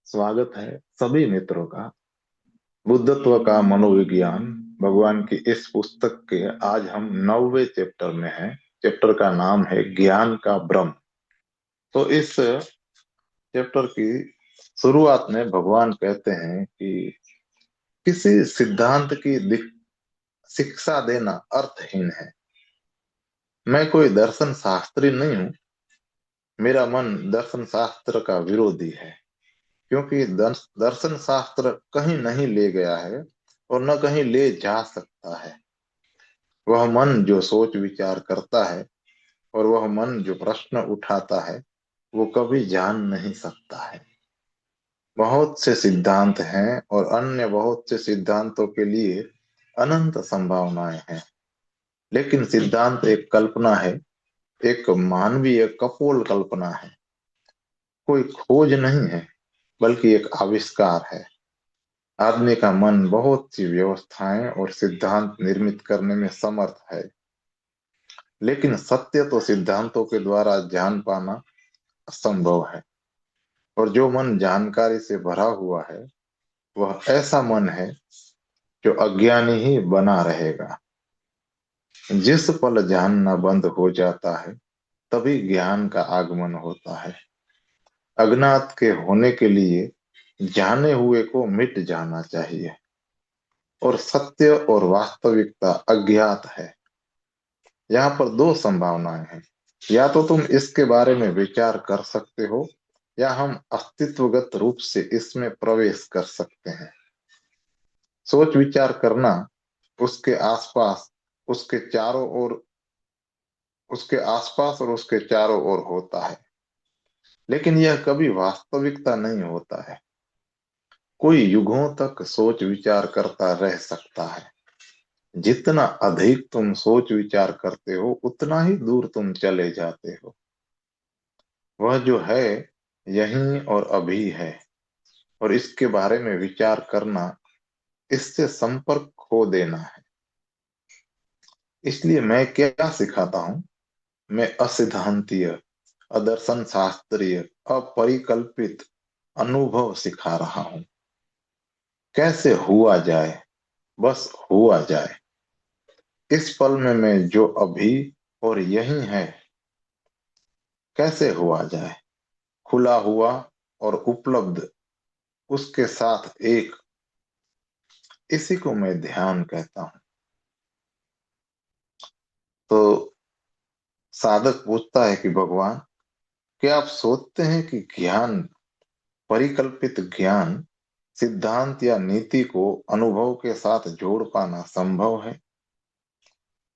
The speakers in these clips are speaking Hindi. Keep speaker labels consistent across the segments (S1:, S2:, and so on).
S1: स्वागत है सभी मित्रों का। बुद्धत्व का मनोविज्ञान भगवान की इस पुस्तक के आज हम 9वें चैप्टर में हैं। चैप्टर का नाम है ज्ञान का ब्रह्म। तो इस चैप्टर की शुरुआत में भगवान कहते हैं कि किसी सिद्धांत की शिक्षा देना अर्थहीन है। मैं कोई दर्शन शास्त्री नहीं हूँ। मेरा मन दर्शन शास्त्र का विरोधी है, क्योंकि दर्शन शास्त्र कहीं नहीं ले गया है और न कहीं ले जा सकता है। वह मन जो सोच विचार करता है और वह मन जो प्रश्न उठाता है, वो कभी जान नहीं सकता है। बहुत से सिद्धांत हैं और अन्य बहुत से सिद्धांतों के लिए अनंत संभावनाएं हैं। लेकिन सिद्धांत एक कल्पना है, एक मानवीय कपोल कल्पना है। कोई खोज नहीं है, बल्कि एक आविष्कार है। आदमी का मन बहुत सी व्यवस्थाएं और सिद्धांत निर्मित करने में समर्थ है, लेकिन सत्य तो सिद्धांतों के द्वारा जान पाना असंभव है। और जो मन जानकारी से भरा हुआ है, वह ऐसा मन है जो अज्ञानी ही बना रहेगा। जिस पल जानना बंद हो जाता है, तभी ज्ञान का आगमन होता है। अज्ञात के होने के लिए जाने हुए को मिट जाना चाहिए, और सत्य और वास्तविकता अज्ञात है। यहाँ पर दो संभावनाएं हैं। या तो तुम इसके बारे में विचार कर सकते हो, या हम अस्तित्वगत रूप से इसमें प्रवेश कर सकते हैं। सोच विचार करना उसके आसपास, उसके चारों ओर, उसके आसपास और उसके चारों ओर होता है, लेकिन यह कभी वास्तविकता नहीं होता है। कोई युगों तक सोच विचार करता रह सकता है। जितना अधिक तुम सोच विचार करते हो, उतना ही दूर तुम चले जाते हो। वह जो है यहीं और अभी है, और इसके बारे में विचार करना, इससे संपर्क खो देना है। इसलिए मैं क्या सिखाता हूँ? मैं असिद्धांतीय, अदर्शन शास्त्रीय, अपरिकल्पित अनुभव सिखा रहा हूँ। कैसे हुआ जाए, बस हुआ जाए। इस पल में मैं जो अभी और यही है, कैसे हुआ जाए? खुला हुआ और उपलब्ध, उसके साथ एक। इसी को मैं ध्यान कहता हूँ। तो साधक पूछता है कि भगवान, क्या आप सोचते हैं कि ज्ञान, परिकल्पित ज्ञान, सिद्धांत या नीति को अनुभव के साथ जोड़ पाना संभव है?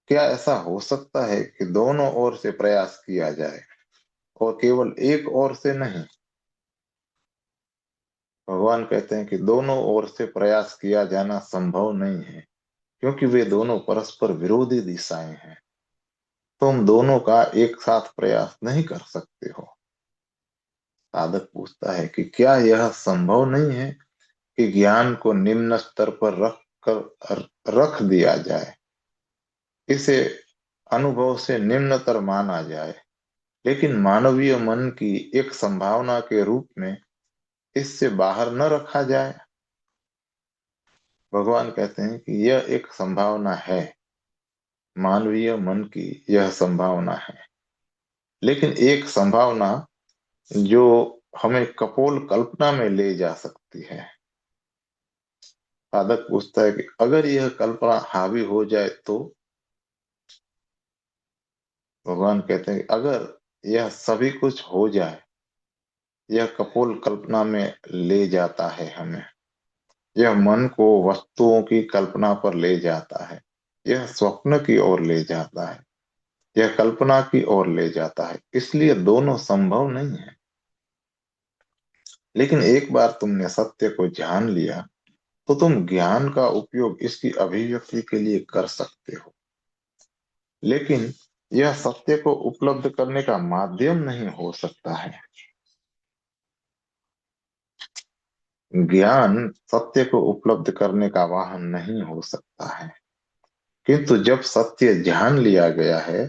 S1: क्या ऐसा हो सकता है कि दोनों ओर से प्रयास किया जाए और केवल एक ओर से नहीं? भगवान कहते हैं कि दोनों ओर से प्रयास किया जाना संभव नहीं है, क्योंकि वे दोनों परस्पर विरोधी दिशाएं हैं। तुम दोनों का एक साथ प्रयास नहीं कर सकते हो। साधक पूछता है कि क्या यह संभव नहीं है कि ज्ञान को निम्न स्तर पर रख दिया जाए, इसे अनुभव से निम्नतर माना जाए, लेकिन मानवीय मन की एक संभावना के रूप में इससे बाहर न रखा जाए? भगवान कहते हैं कि यह एक संभावना है। मानवीय मन की यह संभावना है, लेकिन एक संभावना जो हमें कपोल कल्पना में ले जा सकती है। साधक पूछता है कि अगर यह कल्पना हावी हो जाए तो? भगवान कहते हैं कि अगर यह सभी कुछ हो जाए, यह कपोल कल्पना में ले जाता है हमें। यह मन को वस्तुओं की कल्पना पर ले जाता है। यह स्वप्न की ओर ले जाता है। यह कल्पना की ओर ले जाता है। इसलिए दोनों संभव नहीं है। लेकिन एक बार तुमने सत्य को जान लिया, तो तुम ज्ञान का उपयोग इसकी अभिव्यक्ति के लिए कर सकते हो। लेकिन यह सत्य को उपलब्ध करने का माध्यम नहीं हो सकता है। ज्ञान सत्य को उपलब्ध करने का वाहन नहीं हो सकता है, किंतु जब सत्य जान लिया गया है,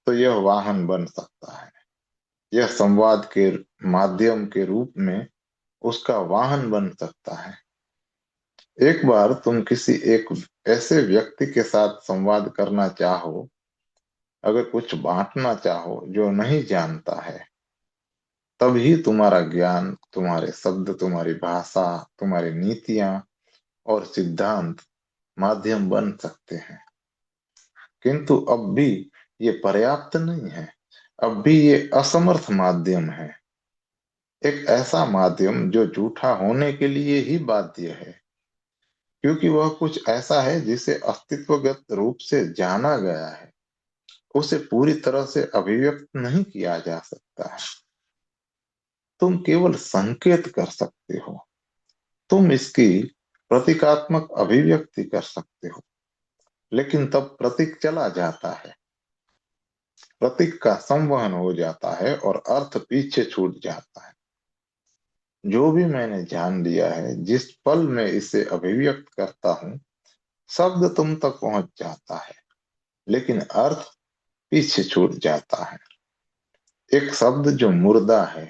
S1: तो यह वाहन बन सकता है। यह संवाद के माध्यम के रूप में उसका वाहन बन सकता है। एक बार तुम किसी एक ऐसे व्यक्ति के साथ संवाद करना चाहो, अगर कुछ बांटना चाहो जो नहीं जानता है, तभी तुम्हारा ज्ञान, तुम्हारे शब्द, तुम्हारी भाषा, तुम्हारी नीतियां और सिद्धांत माध्यम बन सकते हैं। किंतु अब भी ये पर्याप्त नहीं है। अब भी ये असमर्थ माध्यम है, एक ऐसा माध्यम जो झूठा होने के लिए ही बाध्य है, क्योंकि वह कुछ ऐसा है जिसे अस्तित्वगत रूप से जाना गया है, उसे पूरी तरह से अभिव्यक्त नहीं किया जा सकता है। तुम केवल संकेत कर सकते हो, तुम इसकी प्रतीकात्मक अभिव्यक्ति कर सकते हो, लेकिन तब प्रतीक चला जाता है, प्रतीक का संवहन हो जाता है और अर्थ पीछे छूट जाता है। जो भी मैंने जान लिया है, जिस पल में इसे अभिव्यक्त करता हूँ, शब्द तुम तक पहुंच जाता है, लेकिन अर्थ पीछे छूट जाता है। एक शब्द जो मुर्दा है,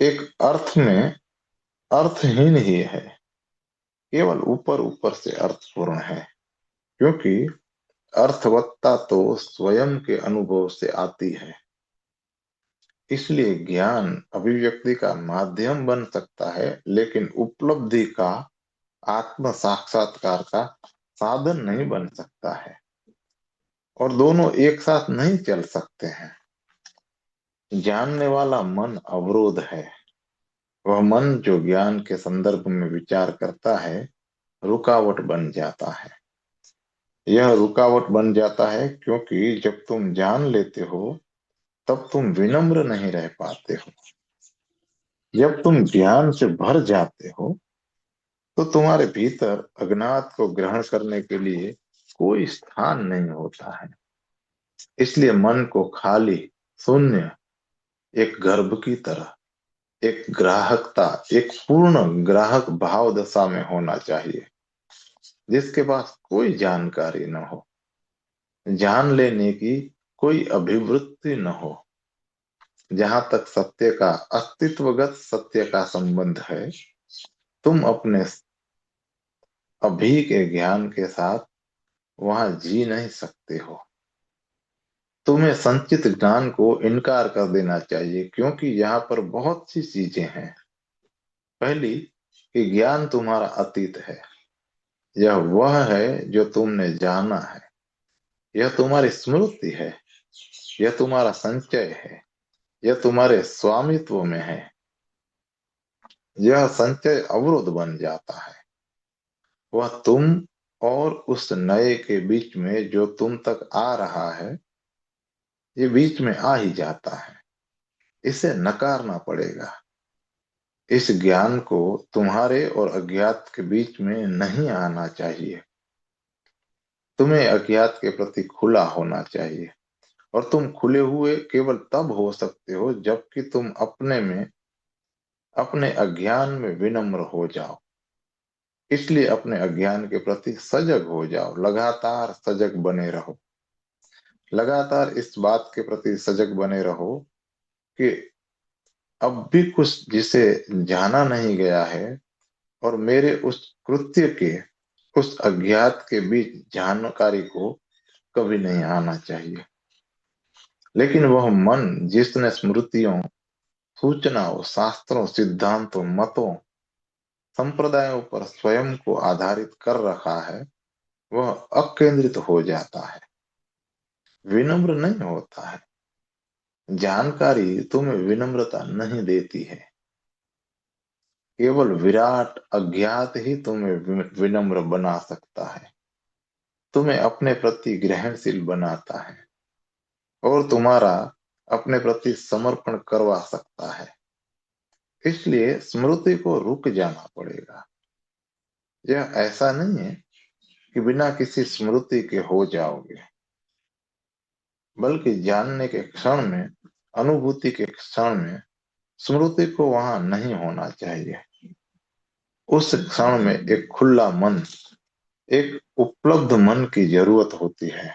S1: एक अर्थ में अर्थहीन ही है, केवल ऊपर ऊपर से अर्थपूर्ण है, क्योंकि अर्थवत्ता तो स्वयं के अनुभव से आती है। इसलिए ज्ञान अभिव्यक्ति का माध्यम बन सकता है, लेकिन उपलब्धि का, आत्म साक्षात्कार का साधन नहीं बन सकता है, और दोनों एक साथ नहीं चल सकते हैं। जानने वाला मन अवरोध है। वह मन जो ज्ञान के संदर्भ में विचार करता है, रुकावट बन जाता है। यह रुकावट बन जाता है क्योंकि जब तुम जान लेते हो, तब तुम विनम्र नहीं रह पाते हो। जब तुम ज्ञान से भर जाते हो, तो तुम्हारे भीतर अज्ञात को ग्रहण करने के लिए कोई स्थान नहीं होता है। इसलिए मन को खाली, शून्य, एक गर्भ की तरह, एक ग्राहकता, एक पूर्ण ग्राहक भाव दशा में होना चाहिए, जिसके पास कोई जानकारी न हो, जान लेने की कोई अभिवृत्ति न हो। जहां तक सत्य का, अस्तित्वगत सत्य का संबंध है, तुम अपने अभी के ज्ञान के साथ वहां जी नहीं सकते हो। तुम्हें संचित ज्ञान को इनकार कर देना चाहिए, क्योंकि यहाँ पर बहुत सी चीजें हैं। पहली, कि ज्ञान तुम्हारा अतीत है। यह वह है जो तुमने जाना है। यह तुम्हारी स्मृति है। यह तुम्हारा संचय है। यह तुम्हारे स्वामित्व में है। यह संचय अवरोध बन जाता है। वह तुम और उस नए के बीच में जो तुम तक आ रहा है, ये बीच में आ ही जाता है। इसे नकारना पड़ेगा। इस ज्ञान को तुम्हारे और अज्ञात के बीच में नहीं आना चाहिए। तुम्हें अज्ञात के प्रति खुला होना चाहिए, और तुम खुले हुए केवल तब हो सकते हो जबकि तुम अपने में, अपने अज्ञान में विनम्र हो जाओ। इसलिए अपने अज्ञान के प्रति सजग हो जाओ, लगातार सजग बने रहो। लगातार इस बात के प्रति सजग बने रहो कि अब भी कुछ जिसे जाना नहीं गया है, और मेरे उस कृत्य के, उस अज्ञात के बीच जानकारी को कभी नहीं आना चाहिए। लेकिन वह मन जिसने स्मृतियों, सूचनाओं, शास्त्रों, सिद्धांतों, मतों, संप्रदायों पर स्वयं को आधारित कर रखा है, वह अकेंद्रित हो जाता है, विनम्र नहीं होता है। जानकारी तुम्हें विनम्रता नहीं देती है। केवल विराट अज्ञात ही तुम्हें विनम्र बना सकता है, तुम्हें अपने प्रति ग्रहणशील बनाता है, और तुम्हारा अपने प्रति समर्पण करवा सकता है। इसलिए स्मृति को रुक जाना पड़ेगा। यह ऐसा नहीं है कि बिना किसी स्मृति के हो जाओगे, बल्कि जानने के क्षण में, अनुभूति के क्षण में स्मृति को वहां नहीं होना चाहिए। उस क्षण में एक खुला मन, एक उपलब्ध मन की जरूरत होती है।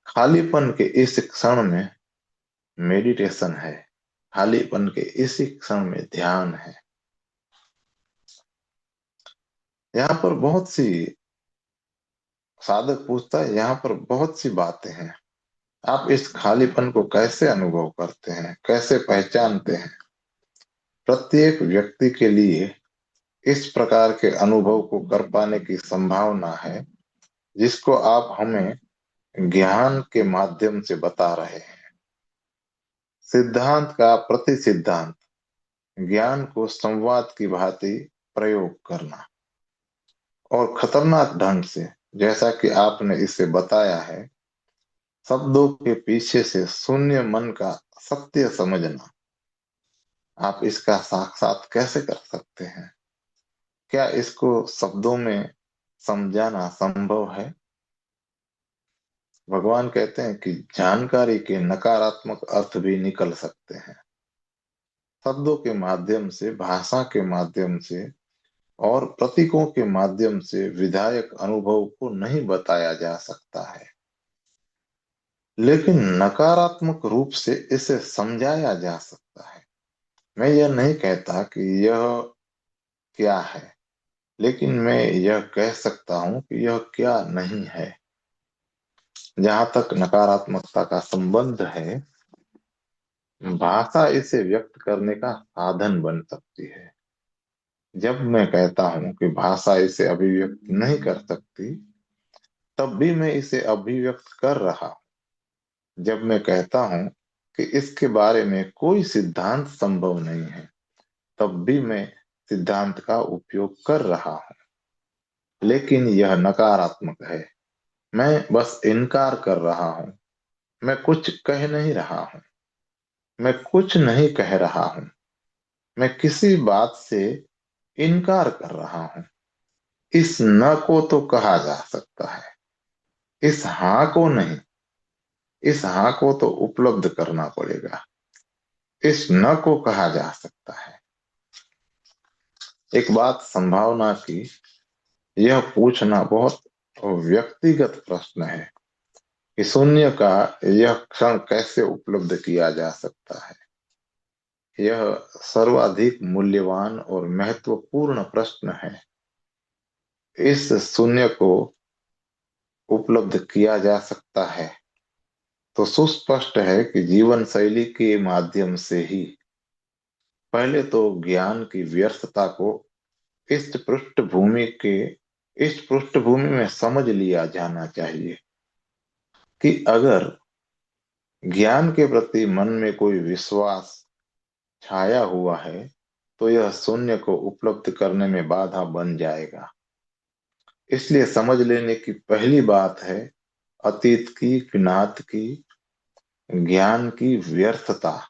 S1: खालीपन के इस क्षण में मेडिटेशन है। खालीपन के इसी क्षण में ध्यान है। यहाँ पर बहुत सी, साधक पूछता है, यहाँ पर बहुत सी बातें हैं, आप इस खालीपन को कैसे अनुभव करते हैं, कैसे पहचानते हैं? प्रत्येक व्यक्ति के लिए इस प्रकार के अनुभव को कर पाने की संभावना है, जिसको आप हमें ज्ञान के माध्यम से बता रहे हैं। सिद्धांत का प्रति सिद्धांत, ज्ञान को संवाद की भांति प्रयोग करना, और खतरनाक ढंग से, जैसा कि आपने इसे बताया है, शब्दों के पीछे से शून्य मन का सत्य समझना। आप इसका साक्षात कैसे कर सकते हैं? क्या इसको शब्दों में समझाना संभव है? भगवान कहते हैं कि जानकारी के नकारात्मक अर्थ भी निकल सकते हैं। शब्दों के माध्यम से, भाषा के माध्यम से और प्रतीकों के माध्यम से विधायक अनुभव को नहीं बताया जा सकता है, लेकिन नकारात्मक रूप से इसे समझाया जा सकता है। मैं यह नहीं कहता कि यह क्या है, लेकिन मैं यह कह सकता हूं कि यह क्या नहीं है। जहां तक नकारात्मकता का संबंध है, भाषा इसे व्यक्त करने का साधन बन सकती है। जब मैं कहता हूं कि भाषा इसे अभिव्यक्त नहीं कर सकती, तब भी मैं इसे अभिव्यक्त कर रहा हूं। जब मैं कहता हूं कि इसके बारे में कोई सिद्धांत संभव नहीं है, तब भी मैं सिद्धांत का उपयोग कर रहा हूं, लेकिन यह नकारात्मक है। मैं बस इनकार कर रहा हूं, मैं कुछ कह नहीं रहा हूं, मैं कुछ नहीं कह रहा हूं, मैं किसी बात से इनकार कर रहा हूं। इस न को तो कहा जा सकता है, इस हाँ को नहीं। इस हाँ को तो उपलब्ध करना पड़ेगा, इस न को कहा जा सकता है। एक बात संभावना की, यह पूछना बहुत व्यक्तिगत प्रश्न है कि शून्य का यह क्षण कैसे उपलब्ध किया जा सकता है। यह सर्वाधिक मूल्यवान और महत्वपूर्ण प्रश्न है। इस शून्य को उपलब्ध किया जा सकता है तो सुस्पष्ट है कि जीवन शैली के माध्यम से ही। पहले तो ज्ञान की व्यर्थता को इस पृष्ठभूमि में समझ लिया जाना चाहिए कि अगर ज्ञान के प्रति मन में कोई विश्वास छाया हुआ है, तो यह शून्य को उपलब्ध करने में बाधा बन जाएगा। इसलिए समझ लेने की पहली बात है अतीत की, ज्ञात की, ज्ञान की व्यर्थता।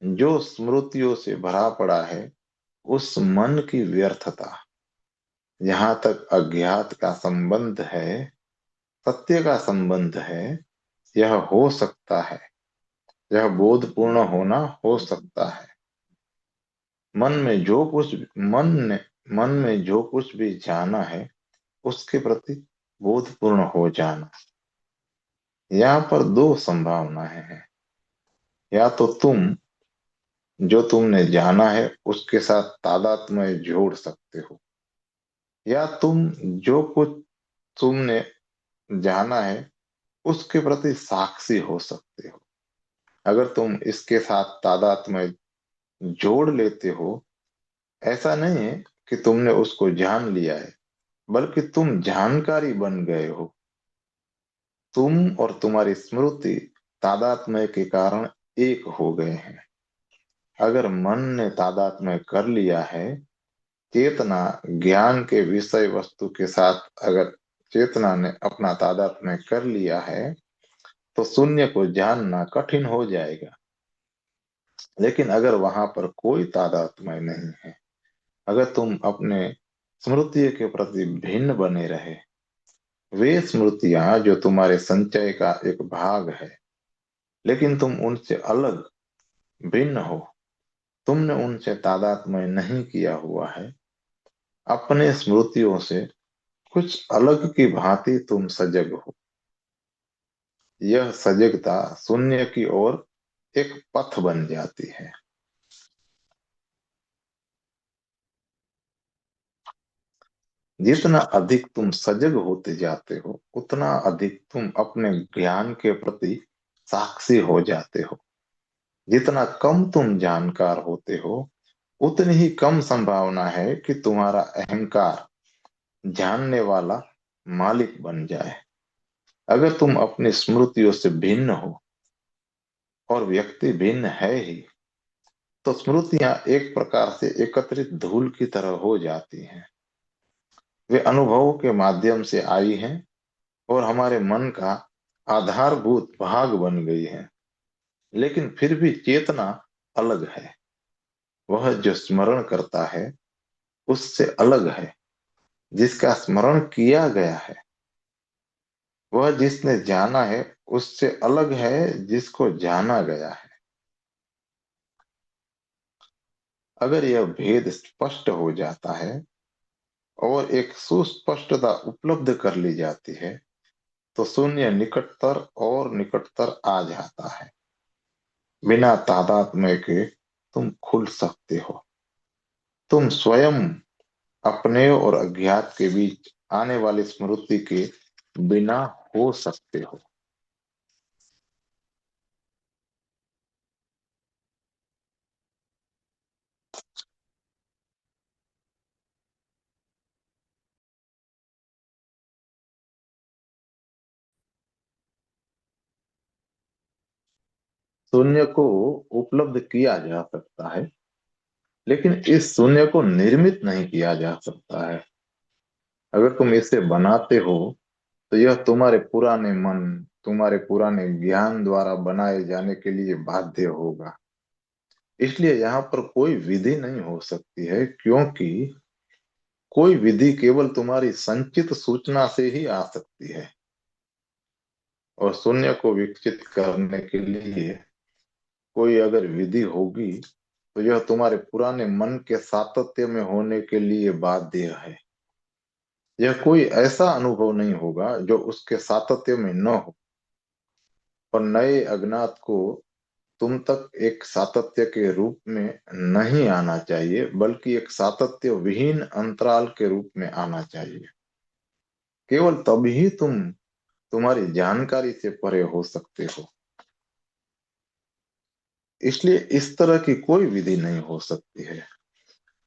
S1: जो स्मृतियों से भरा पड़ा है, उस मन की व्यर्थता। जहां तक अज्ञात का संबंध है, सत्य का संबंध है, यह हो सकता है, यह बोधपूर्ण होना हो सकता है। मन में जो कुछ मन ने मन में जो कुछ भी जाना है, उसके प्रति बोधपूर्ण हो जाना। यहाँ पर दो संभावनाएं हैं। या तो तुम जो तुमने जाना है उसके साथ तादात्म्य जोड़ सकते हो, या तुम जो कुछ तुमने जाना है उसके प्रति साक्षी हो सकते हो। अगर तुम इसके साथ तादात्म्य जोड़ लेते हो, ऐसा नहीं है कि तुमने उसको जान लिया है, बल्कि तुम जानकारी बन गए हो। तुम और तुम्हारी स्मृति तादात्म्य के कारण एक हो गए हैं। अगर मन ने तादात्म्य कर लिया है, चेतना ज्ञान के विषय वस्तु के साथ अगर चेतना ने अपना तादात्म्य कर लिया है, तो शून्य को जानना कठिन हो जाएगा। लेकिन अगर वहां पर कोई तादात्म्य नहीं है, अगर तुम अपने स्मृति के प्रति भिन्न बने रहे, वे स्मृतियां जो तुम्हारे संचय का एक भाग है, लेकिन तुम उनसे अलग, भिन्न हो, तुमने उनसे तादात्म्य नहीं किया हुआ है, अपने स्मृतियों से कुछ अलग की भांति तुम सजग हो। यह सजगता शून्य की ओर एक पथ बन जाती है। जितना अधिक तुम सजग होते जाते हो, उतना अधिक तुम अपने ज्ञान के प्रति साक्षी हो जाते हो। जितना कम तुम जानकार होते हो, उतनी ही कम संभावना है कि तुम्हारा अहंकार जानने वाला मालिक बन जाए। अगर तुम अपनी स्मृतियों से भिन्न हो, और व्यक्ति भिन्न है ही, तो स्मृतियां एक प्रकार से एकत्रित धूल की तरह हो जाती हैं। वे अनुभवों के माध्यम से आई हैं और हमारे मन का आधारभूत भाग बन गई है। लेकिन फिर भी चेतना अलग है। वह जो स्मरण करता है उससे अलग है। जिसका स्मरण किया गया है, वह जिसने जाना है उससे अलग है जिसको जाना गया है। अगर यह भेद स्पष्ट हो जाता है और एक सुस्पष्टता उपलब्ध कर ली जाती है, तो शून्य निकटतर और निकटतर आ जाता है। बिना तादात्म्य के तुम खुल सकते हो। तुम स्वयं अपने और अज्ञात के बीच आने वाली स्मृति के बिना हो सकते हो। शून्य को उपलब्ध किया जा सकता है, लेकिन इस शून्य को निर्मित नहीं किया जा सकता है। अगर तुम इसे बनाते हो, तो यह तुम्हारे पुराने मन, तुम्हारे पुराने ज्ञान द्वारा बनाए जाने के लिए बाध्य होगा। इसलिए यहाँ पर कोई विधि नहीं हो सकती है, क्योंकि कोई विधि केवल तुम्हारी संचित सूचना से ही आ सकती है। और शून्य को विकसित करने के लिए कोई अगर विधि होगी, तो यह तुम्हारे पुराने मन के सातत्य में होने के लिए बाध्य है। यह कोई ऐसा अनुभव नहीं होगा जो उसके सातत्य में न हो। और नए अज्ञात को तुम तक एक सातत्य के रूप में नहीं आना चाहिए, बल्कि एक सातत्य विहीन अंतराल के रूप में आना चाहिए। केवल तभी तुम तुम्हारी जानकारी से परे हो सकते हो। इसलिए इस तरह की कोई विधि नहीं हो सकती है।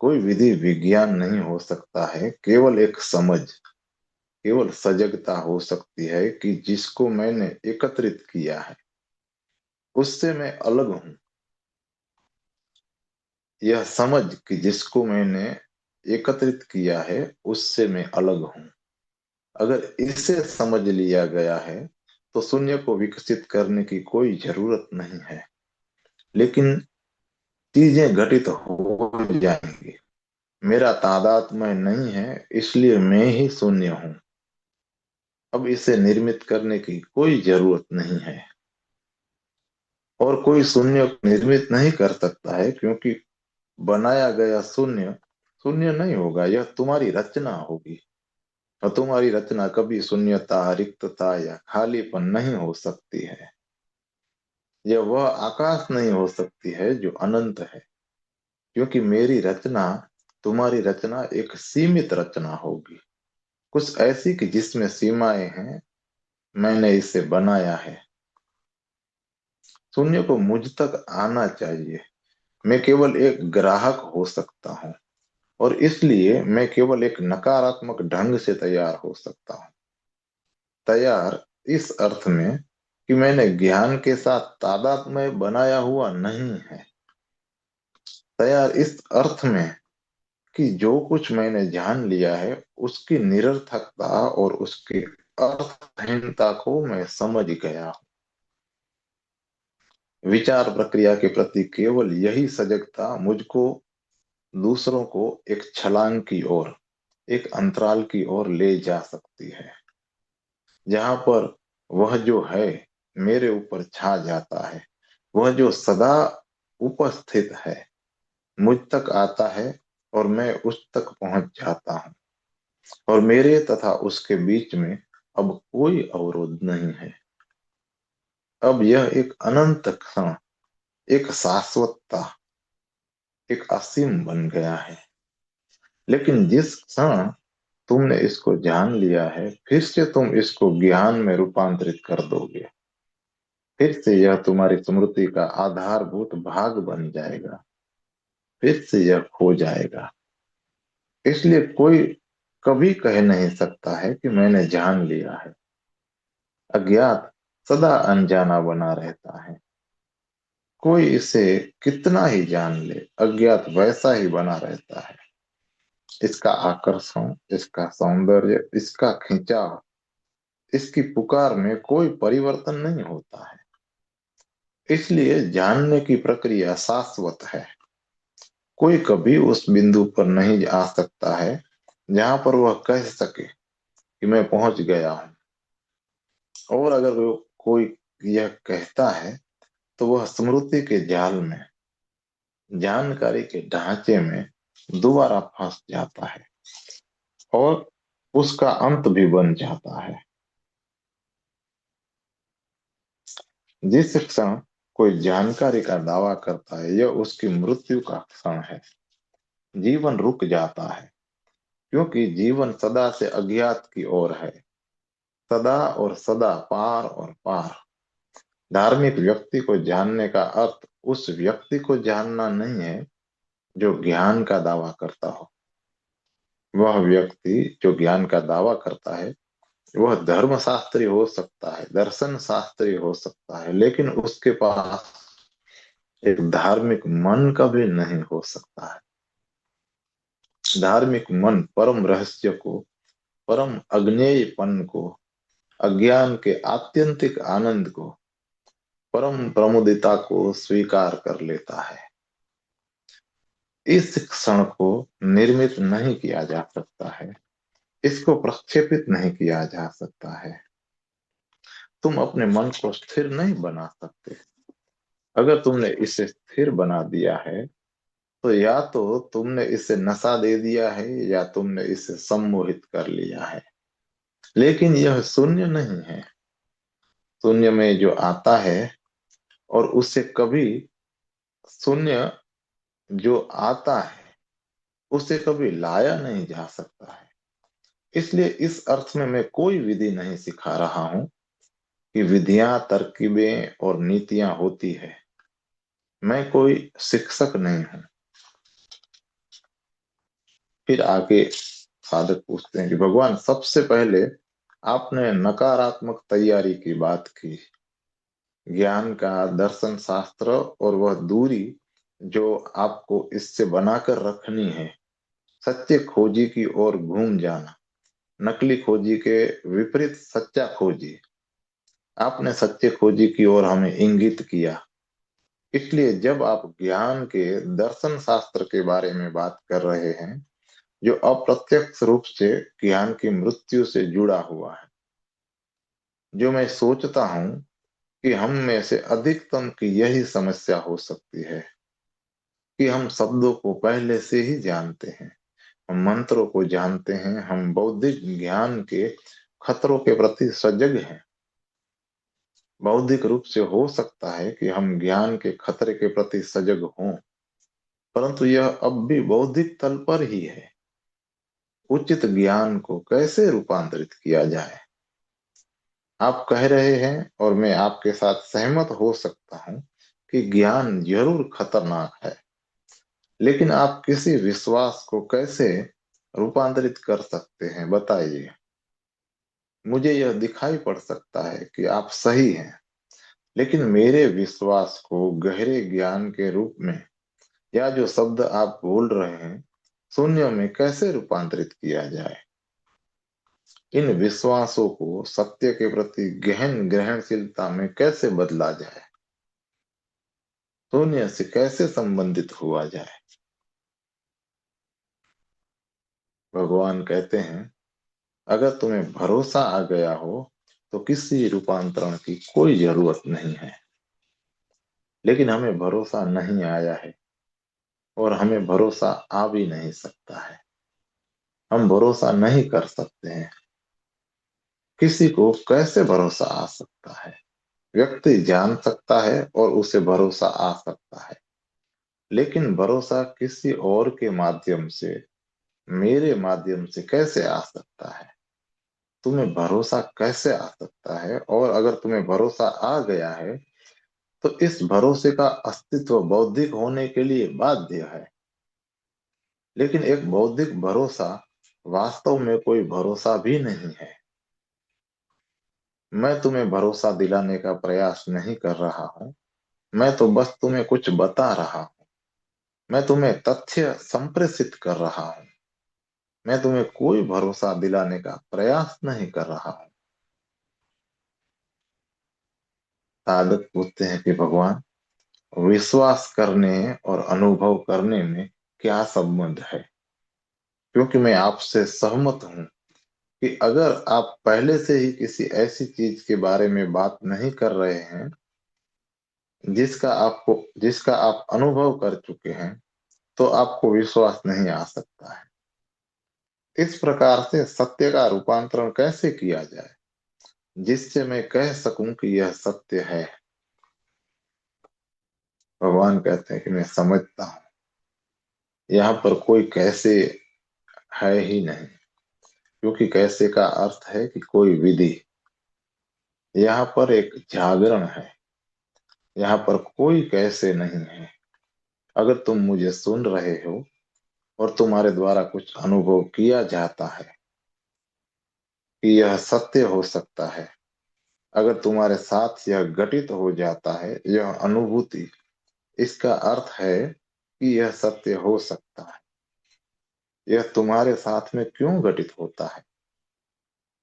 S1: कोई विधि विज्ञान नहीं हो सकता है। केवल एक समझ, केवल सजगता हो सकती है कि जिसको मैंने एकत्रित किया है उससे मैं अलग हूं। यह समझ कि जिसको मैंने एकत्रित किया है उससे मैं अलग हूं, अगर इसे समझ लिया गया है, तो शून्य को विकसित करने की कोई जरूरत नहीं है। लेकिन चीजें घटित हो जाएंगी। मेरा तादात्म्य नहीं है, इसलिए मैं ही शून्य हूं। अब इसे निर्मित करने की कोई जरूरत नहीं है। और कोई शून्य को निर्मित नहीं कर सकता है, क्योंकि बनाया गया शून्य शून्य नहीं होगा। यह तुम्हारी रचना होगी। और तुम्हारी रचना कभी शून्यता, रिक्तता या खालीपन नहीं हो सकती है। यह वह आकाश नहीं हो सकती है जो अनंत है, क्योंकि मेरी रचना, तुम्हारी रचना एक सीमित रचना होगी, कुछ ऐसी कि जिसमें सीमाएं हैं। मैंने इसे बनाया है। शून्य को मुझ तक आना चाहिए। मैं केवल एक ग्राहक हो सकता हूँ, और इसलिए मैं केवल एक नकारात्मक ढंग से तैयार हो सकता हूँ। तैयार इस अर्थ में कि मैंने ज्ञान के साथ तादात्म्य बनाया हुआ नहीं है। तैयार इस अर्थ में कि जो कुछ मैंने जान लिया है उसकी निरर्थकता और उसकी अर्थहीनता को मैं समझ गया हूं। विचार प्रक्रिया के प्रति केवल यही सजगता मुझको दूसरों को एक छलांग की ओर, एक अंतराल की ओर ले जा सकती है, जहां पर वह जो है मेरे ऊपर छा जाता है। वह जो सदा उपस्थित है मुझ तक आता है, और मैं उस तक पहुंच जाता हूं। और मेरे तथा उसके बीच में अब कोई अवरोध नहीं है। अब यह एक अनंत क्षण एक शाश्वतता, एक असीम बन गया है। लेकिन जिस क्षण तुमने इसको जान लिया है, फिर से तुम इसको ज्ञान में रूपांतरित कर दोगे। फिर से यह तुम्हारी स्मृति का आधारभूत भाग बन जाएगा। फिर से यह खो जाएगा। इसलिए कोई कभी कह नहीं सकता है कि मैंने जान लिया है। अज्ञात सदा अनजाना बना रहता है। कोई इसे कितना ही जान ले, अज्ञात वैसा ही बना रहता है। इसका आकर्षण, इसका सौंदर्य, इसका खिंचाव, इसकी पुकार में कोई परिवर्तन नहीं होता है। इसलिए जानने की प्रक्रिया शाश्वत है। कोई कभी उस बिंदु पर नहीं आ सकता है जहां पर वह कह सके कि मैं पहुंच गया हूं। और अगर वो कोई यह कहता है तो वह स्मृति के जाल में, जानकारी के ढांचे में दोबारा फंस जाता है और उसका अंत भी बन जाता है। जिस क्षण कोई जानकारी का दावा करता है, यह उसकी मृत्यु का क्षण है। जीवन रुक जाता है, क्योंकि जीवन सदा से अज्ञात की ओर है। सदा और सदा, पार और पार। धार्मिक व्यक्ति को जानने का अर्थ उस व्यक्ति को जानना नहीं है जो ज्ञान का दावा करता हो। वह व्यक्ति जो ज्ञान का दावा करता है, वह धर्मशास्त्री हो सकता है, दर्शन शास्त्री हो सकता है, लेकिन उसके पास एक धार्मिक मन कभी नहीं हो सकता है। धार्मिक मन परम रहस्य को, परम अज्ञेयपन को, अज्ञान के आत्यंतिक आनंद को, परम प्रमुदिता को स्वीकार कर लेता है। इस क्षण को निर्मित नहीं किया जा सकता है। इसको प्रक्षेपित नहीं किया जा सकता है। तुम अपने मन को स्थिर नहीं बना सकते। अगर तुमने इसे स्थिर बना दिया है, तो या तो तुमने इसे नशा दे दिया है या तुमने इसे सम्मोहित कर लिया है। लेकिन यह शून्य नहीं है। शून्य में जो आता है और उससे कभी, शून्य जो आता है उसे कभी लाया नहीं जा सकता है। इसलिए इस अर्थ में मैं कोई विधि नहीं सिखा रहा हूं कि विधियां, तरकीबें और नीतियां होती है। मैं कोई शिक्षक नहीं हूं। फिर आगे साधक पूछते हैं कि भगवान, सबसे पहले आपने नकारात्मक तैयारी की बात की, ज्ञान का, दर्शन शास्त्र और वह दूरी जो आपको इससे बनाकर रखनी है। सच्चे खोजी की ओर घूम जाना, नकली खोजी के विपरीत सच्चा खोजी। आपने सच्चे खोजी की ओर हमें इंगित किया। इसलिए जब आप ज्ञान के, दर्शन शास्त्र के बारे में बात कर रहे हैं, जो अप्रत्यक्ष रूप से ज्ञान की मृत्यु से जुड़ा हुआ है, जो मैं सोचता हूं कि हम में से अधिकतम की यही समस्या हो सकती है कि हम शब्दों को पहले से ही जानते हैं, हम मंत्रों को जानते हैं, हम बौद्धिक ज्ञान के खतरों के प्रति सजग हैं। बौद्धिक रूप से हो सकता है कि हम ज्ञान के खतरे के प्रति सजग हों, परंतु यह अब भी बौद्धिक तल पर ही है। उचित ज्ञान को कैसे रूपांतरित किया जाए? आप कह रहे हैं और मैं आपके साथ सहमत हो सकता हूं कि ज्ञान जरूर खतरनाक है। लेकिन आप किसी विश्वास को कैसे रूपांतरित कर सकते हैं, बताइए। मुझे यह दिखाई पड़ सकता है कि आप सही हैं, लेकिन मेरे विश्वास को गहरे ज्ञान के रूप में, या जो शब्द आप बोल रहे हैं, शून्य में कैसे रूपांतरित किया जाए? इन विश्वासों को सत्य के प्रति गहन ग्रहणशीलता में कैसे बदला जाए? शून्य से कैसे संबंधित हुआ जाए? भगवान कहते हैं, अगर तुम्हें भरोसा आ गया हो तो किसी रूपांतरण की कोई जरूरत नहीं है। लेकिन हमें भरोसा नहीं आया है और हमें भरोसा आ भी नहीं सकता है। हम भरोसा नहीं कर सकते हैं। किसी को कैसे भरोसा आ सकता है? व्यक्ति जान सकता है और उसे भरोसा आ सकता है, लेकिन भरोसा किसी और के माध्यम से, मेरे माध्यम से कैसे आ सकता है? तुम्हें भरोसा कैसे आ सकता है? और अगर तुम्हें भरोसा आ गया है तो इस भरोसे का अस्तित्व बौद्धिक होने के लिए बाध्य है। लेकिन एक बौद्धिक भरोसा वास्तव में कोई भरोसा भी नहीं है। मैं तुम्हें भरोसा दिलाने का प्रयास नहीं कर रहा हूँ, मैं तो बस तुम्हें कुछ बता रहा हूँ। मैं तुम्हें तथ्य संप्रेषित कर रहा हूँ। मैं तुम्हें कोई भरोसा दिलाने का प्रयास नहीं कर रहा हूँ। साधक पूछते हैं कि भगवान, विश्वास करने और अनुभव करने में क्या संबंध है? क्योंकि मैं आपसे सहमत हूँ कि अगर आप पहले से ही किसी ऐसी चीज के बारे में बात नहीं कर रहे हैं जिसका आप अनुभव कर चुके हैं, तो आपको विश्वास नहीं आ सकता है। इस प्रकार से सत्य का रूपांतरण कैसे किया जाए जिससे मैं कह सकूं कि यह सत्य है? भगवान कहते हैं कि मैं समझता हूं, यहाँ पर कोई कैसे है ही नहीं, क्योंकि कैसे का अर्थ है कि कोई विधि। यहाँ पर एक जागरण है, यहाँ पर कोई कैसे नहीं है। अगर तुम मुझे सुन रहे हो और तुम्हारे द्वारा कुछ अनुभव किया जाता है कि यह सत्य हो सकता है, अगर तुम्हारे साथ यह घटित हो जाता है, यह अनुभूति, इसका अर्थ है कि यह सत्य हो सकता है। यह तुम्हारे साथ में क्यों घटित होता है?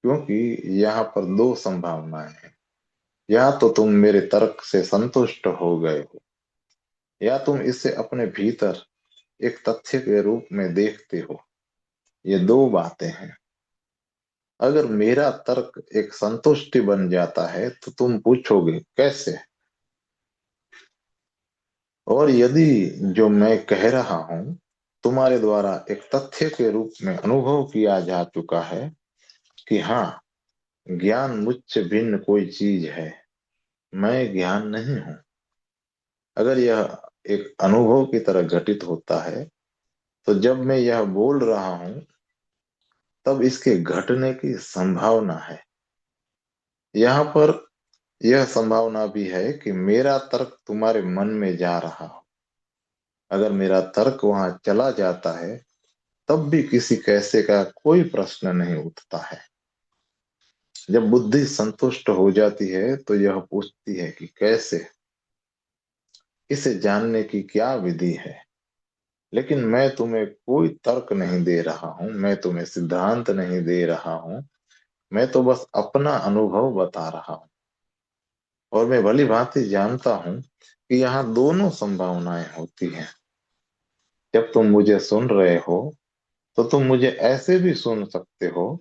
S1: क्योंकि यहाँ पर दो संभावनाएं हैं। या तो तुम मेरे तर्क से संतुष्ट हो गए हो, या तुम इसे अपने भीतर एक तथ्य के रूप में देखते हो। ये दो बातें हैं। अगर मेरा तर्क एक संतुष्टि बन जाता है तो तुम पूछोगे कैसे? और यदि जो मैं कह रहा हूं तुम्हारे द्वारा एक तथ्य के रूप में अनुभव किया जा चुका है कि हाँ, ज्ञान मुझसे भिन्न कोई चीज है, मैं ज्ञान नहीं हूं, अगर यह एक अनुभव की तरह घटित होता है, तो जब मैं यह बोल रहा हूं तब इसके घटने की संभावना है। यहाँ पर यह संभावना भी है कि मेरा तर्क तुम्हारे मन में जा रहा हो। अगर मेरा तर्क वहां चला जाता है तब भी किसी कैसे का कोई प्रश्न नहीं उठता है। जब बुद्धि संतुष्ट हो जाती है तो यह पूछती है कि कैसे, इसे जानने की क्या विधि है। लेकिन मैं तुम्हें कोई तर्क नहीं दे रहा हूं, मैं तुम्हें सिद्धांत नहीं दे रहा हूं, मैं तो बस अपना अनुभव बता रहा हूं। और मैं भली भांति जानता हूं कि यहाँ दोनों संभावनाएं होती हैं। जब तुम मुझे सुन रहे हो तो तुम मुझे ऐसे भी सुन सकते हो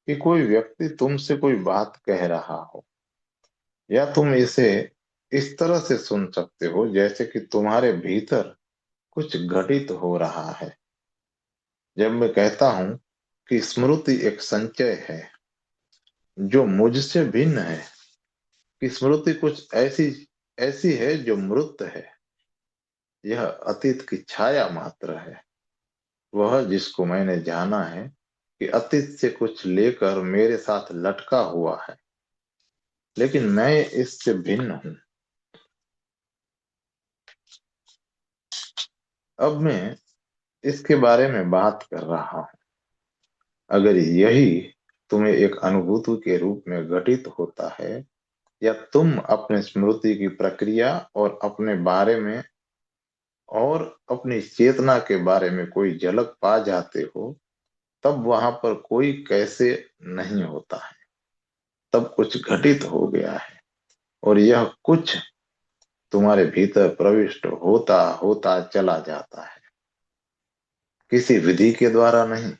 S1: कि कोई व्यक्ति तुमसे कोई बात कह रहा हो, या तुम इसे इस तरह से सुन सकते हो जैसे कि तुम्हारे भीतर कुछ घटित हो रहा है। जब मैं कहता हूं कि स्मृति एक संचय है जो मुझसे भिन्न है, कि स्मृति कुछ ऐसी ऐसी है जो मूर्त है, यह अतीत की छाया मात्र है, वह जिसको मैंने जाना है कि अतीत से कुछ लेकर मेरे साथ लटका हुआ है, लेकिन मैं इससे भिन्न हूं। अब मैं इसके बारे में बात कर रहा हूं। अगर यही तुम्हें एक अनुभूति के रूप में घटित होता है, या तुम अपने स्मृति की प्रक्रिया और अपने बारे में और अपनी चेतना के बारे में कोई झलक पा जाते हो, तब वहां पर कोई कैसे नहीं होता है। तब कुछ घटित हो गया है, और यह कुछ तुम्हारे भीतर प्रविष्ट होता होता चला जाता है, किसी विधि के द्वारा नहीं,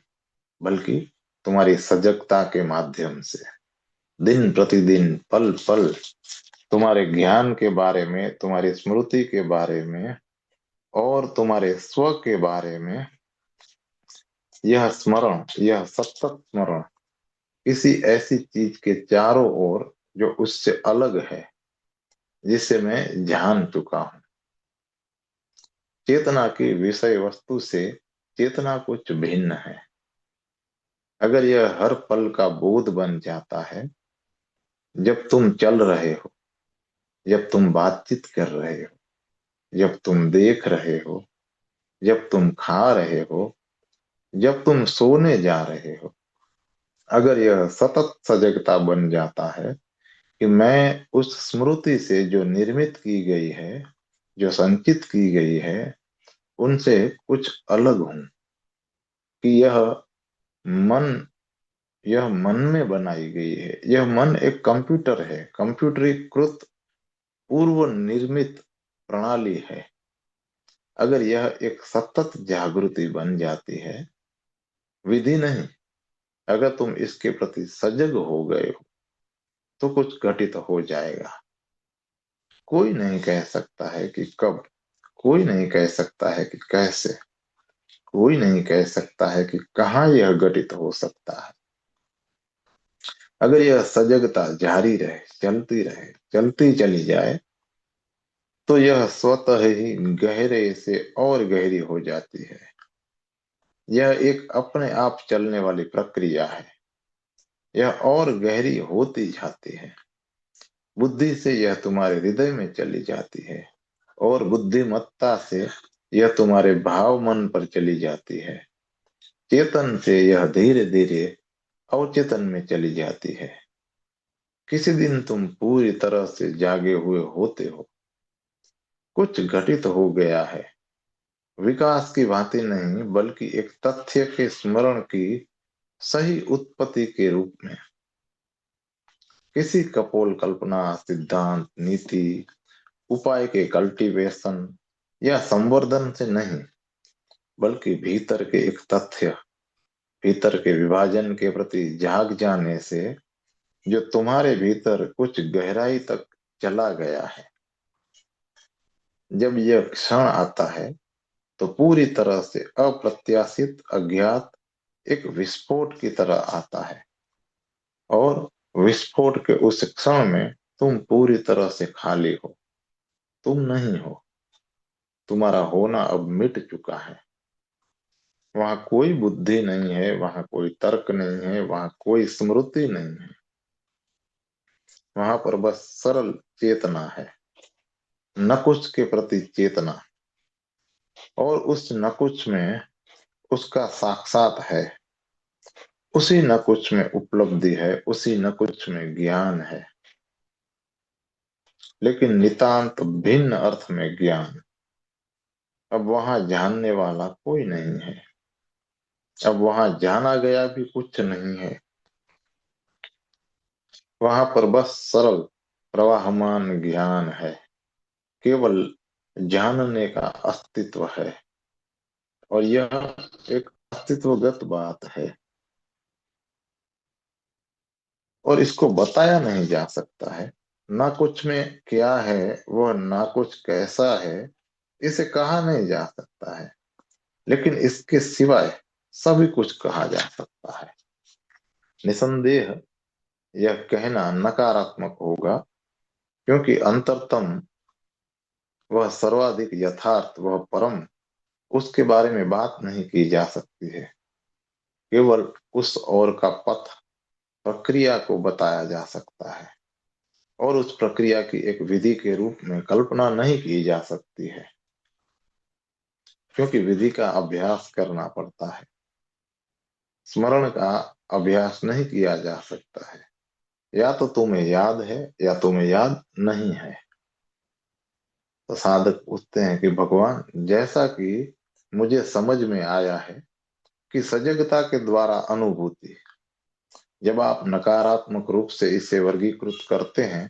S1: बल्कि तुम्हारी सजगता के माध्यम से। दिन प्रतिदिन, पल पल, तुम्हारे ज्ञान के बारे में, तुम्हारी स्मृति के बारे में और तुम्हारे स्व के बारे में यह स्मरण, यह सतत स्मरण किसी ऐसी चीज के चारों ओर जो उससे अलग है, जिसे मैं जान चुका हूं। चेतना की विषय वस्तु से चेतना कुछ भिन्न है। अगर यह हर पल का बोध बन जाता है, जब तुम चल रहे हो, जब तुम बातचीत कर रहे हो, जब तुम देख रहे हो, जब तुम खा रहे हो, जब तुम सोने जा रहे हो, अगर यह सतत सजगता बन जाता है कि मैं उस स्मृति से जो निर्मित की गई है, जो संचित की गई है, उनसे कुछ अलग हूं, कि मन यह मन में बनाई गई है, यह मन एक कंप्यूटर है, कंप्यूटरीकृत पूर्व निर्मित प्रणाली है। अगर यह एक सतत जागृति बन जाती है, विधि नहीं, अगर तुम इसके प्रति सजग हो गए हो, तो कुछ घटित हो जाएगा। कोई नहीं कह सकता है कि कब, कोई नहीं कह सकता है कि कैसे, कोई नहीं कह सकता है कि कहाँ यह घटित हो सकता है। अगर यह सजगता जारी रहे, चलती रहे, चलती चली जाए, तो यह स्वतः ही गहरे से और गहरी हो जाती है। यह एक अपने आप चलने वाली प्रक्रिया है। यह और गहरी होती जाती है। बुद्धि से यह तुम्हारे हृदय में चली जाती है, और बुद्धिमत्ता से यह तुम्हारे भाव मन पर चली जाती है। चेतन से यह धीरे धीरे अवचेतन में चली जाती है। किसी दिन तुम पूरी तरह से जागे हुए होते हो, कुछ घटित हो गया है, विकास की भांति नहीं, बल्कि एक तथ्य के स्मरण की सही उत्पत्ति के रूप में। किसी कपोल कल्पना, सिद्धांत, नीति, उपाय के कल्टीवेशन या संवर्धन से नहीं, बल्कि भीतर के एक तथ्य, भीतर के विभाजन के प्रति जाग जाने से, जो तुम्हारे भीतर कुछ गहराई तक चला गया है। जब यह क्षण आता है, तो पूरी तरह से अप्रत्याशित, अज्ञात, एक विस्फोट की तरह आता है, और विस्फोट के उस क्षण में तुम पूरी तरह से खाली हो। तुम नहीं हो। तुम्हारा होना अब मिट चुका है। वहां कोई बुद्धि नहीं है, वहां कोई तर्क नहीं है, वहां कोई स्मृति नहीं है। वहां पर बस सरल चेतना है, न कुछ के प्रति चेतना, और उस न कुछ में उसका साक्षात है। उसी न कुछ में उपलब्धि है, उसी न कुछ में ज्ञान है, लेकिन नितांत भिन्न अर्थ में ज्ञान। अब वहां जानने वाला कोई नहीं है। अब वहां जाना गया भी कुछ नहीं है। वहां पर बस सरल प्रवाहमान ज्ञान है। केवल जानने का अस्तित्व है, और यह एक अस्तित्वगत बात है, और इसको बताया नहीं जा सकता है। ना कुछ में क्या है, वह ना कुछ कैसा है, इसे कहा नहीं जा सकता है। लेकिन इसके सिवाय सभी कुछ कहा जा सकता है। निसंदेह यह कहना नकारात्मक होगा, क्योंकि अंतरतम, वह सर्वाधिक यथार्थ, वह परम, उसके बारे में बात नहीं की जा सकती है। केवल उस ओर का पथ, प्रक्रिया को बताया जा सकता है, और उस प्रक्रिया की एक विधि के रूप में कल्पना नहीं की जा सकती है, क्योंकि विधि का अभ्यास करना पड़ता है। स्मरण का अभ्यास नहीं किया जा सकता है। या तो तुम्हें याद है, या तुम्हें याद नहीं है। तो साधक पूछते हैं कि भगवान, जैसा कि मुझे समझ में आया है कि सजगता के द्वारा अनुभूति, जब आप नकारात्मक रूप से इसे वर्गीकृत करते हैं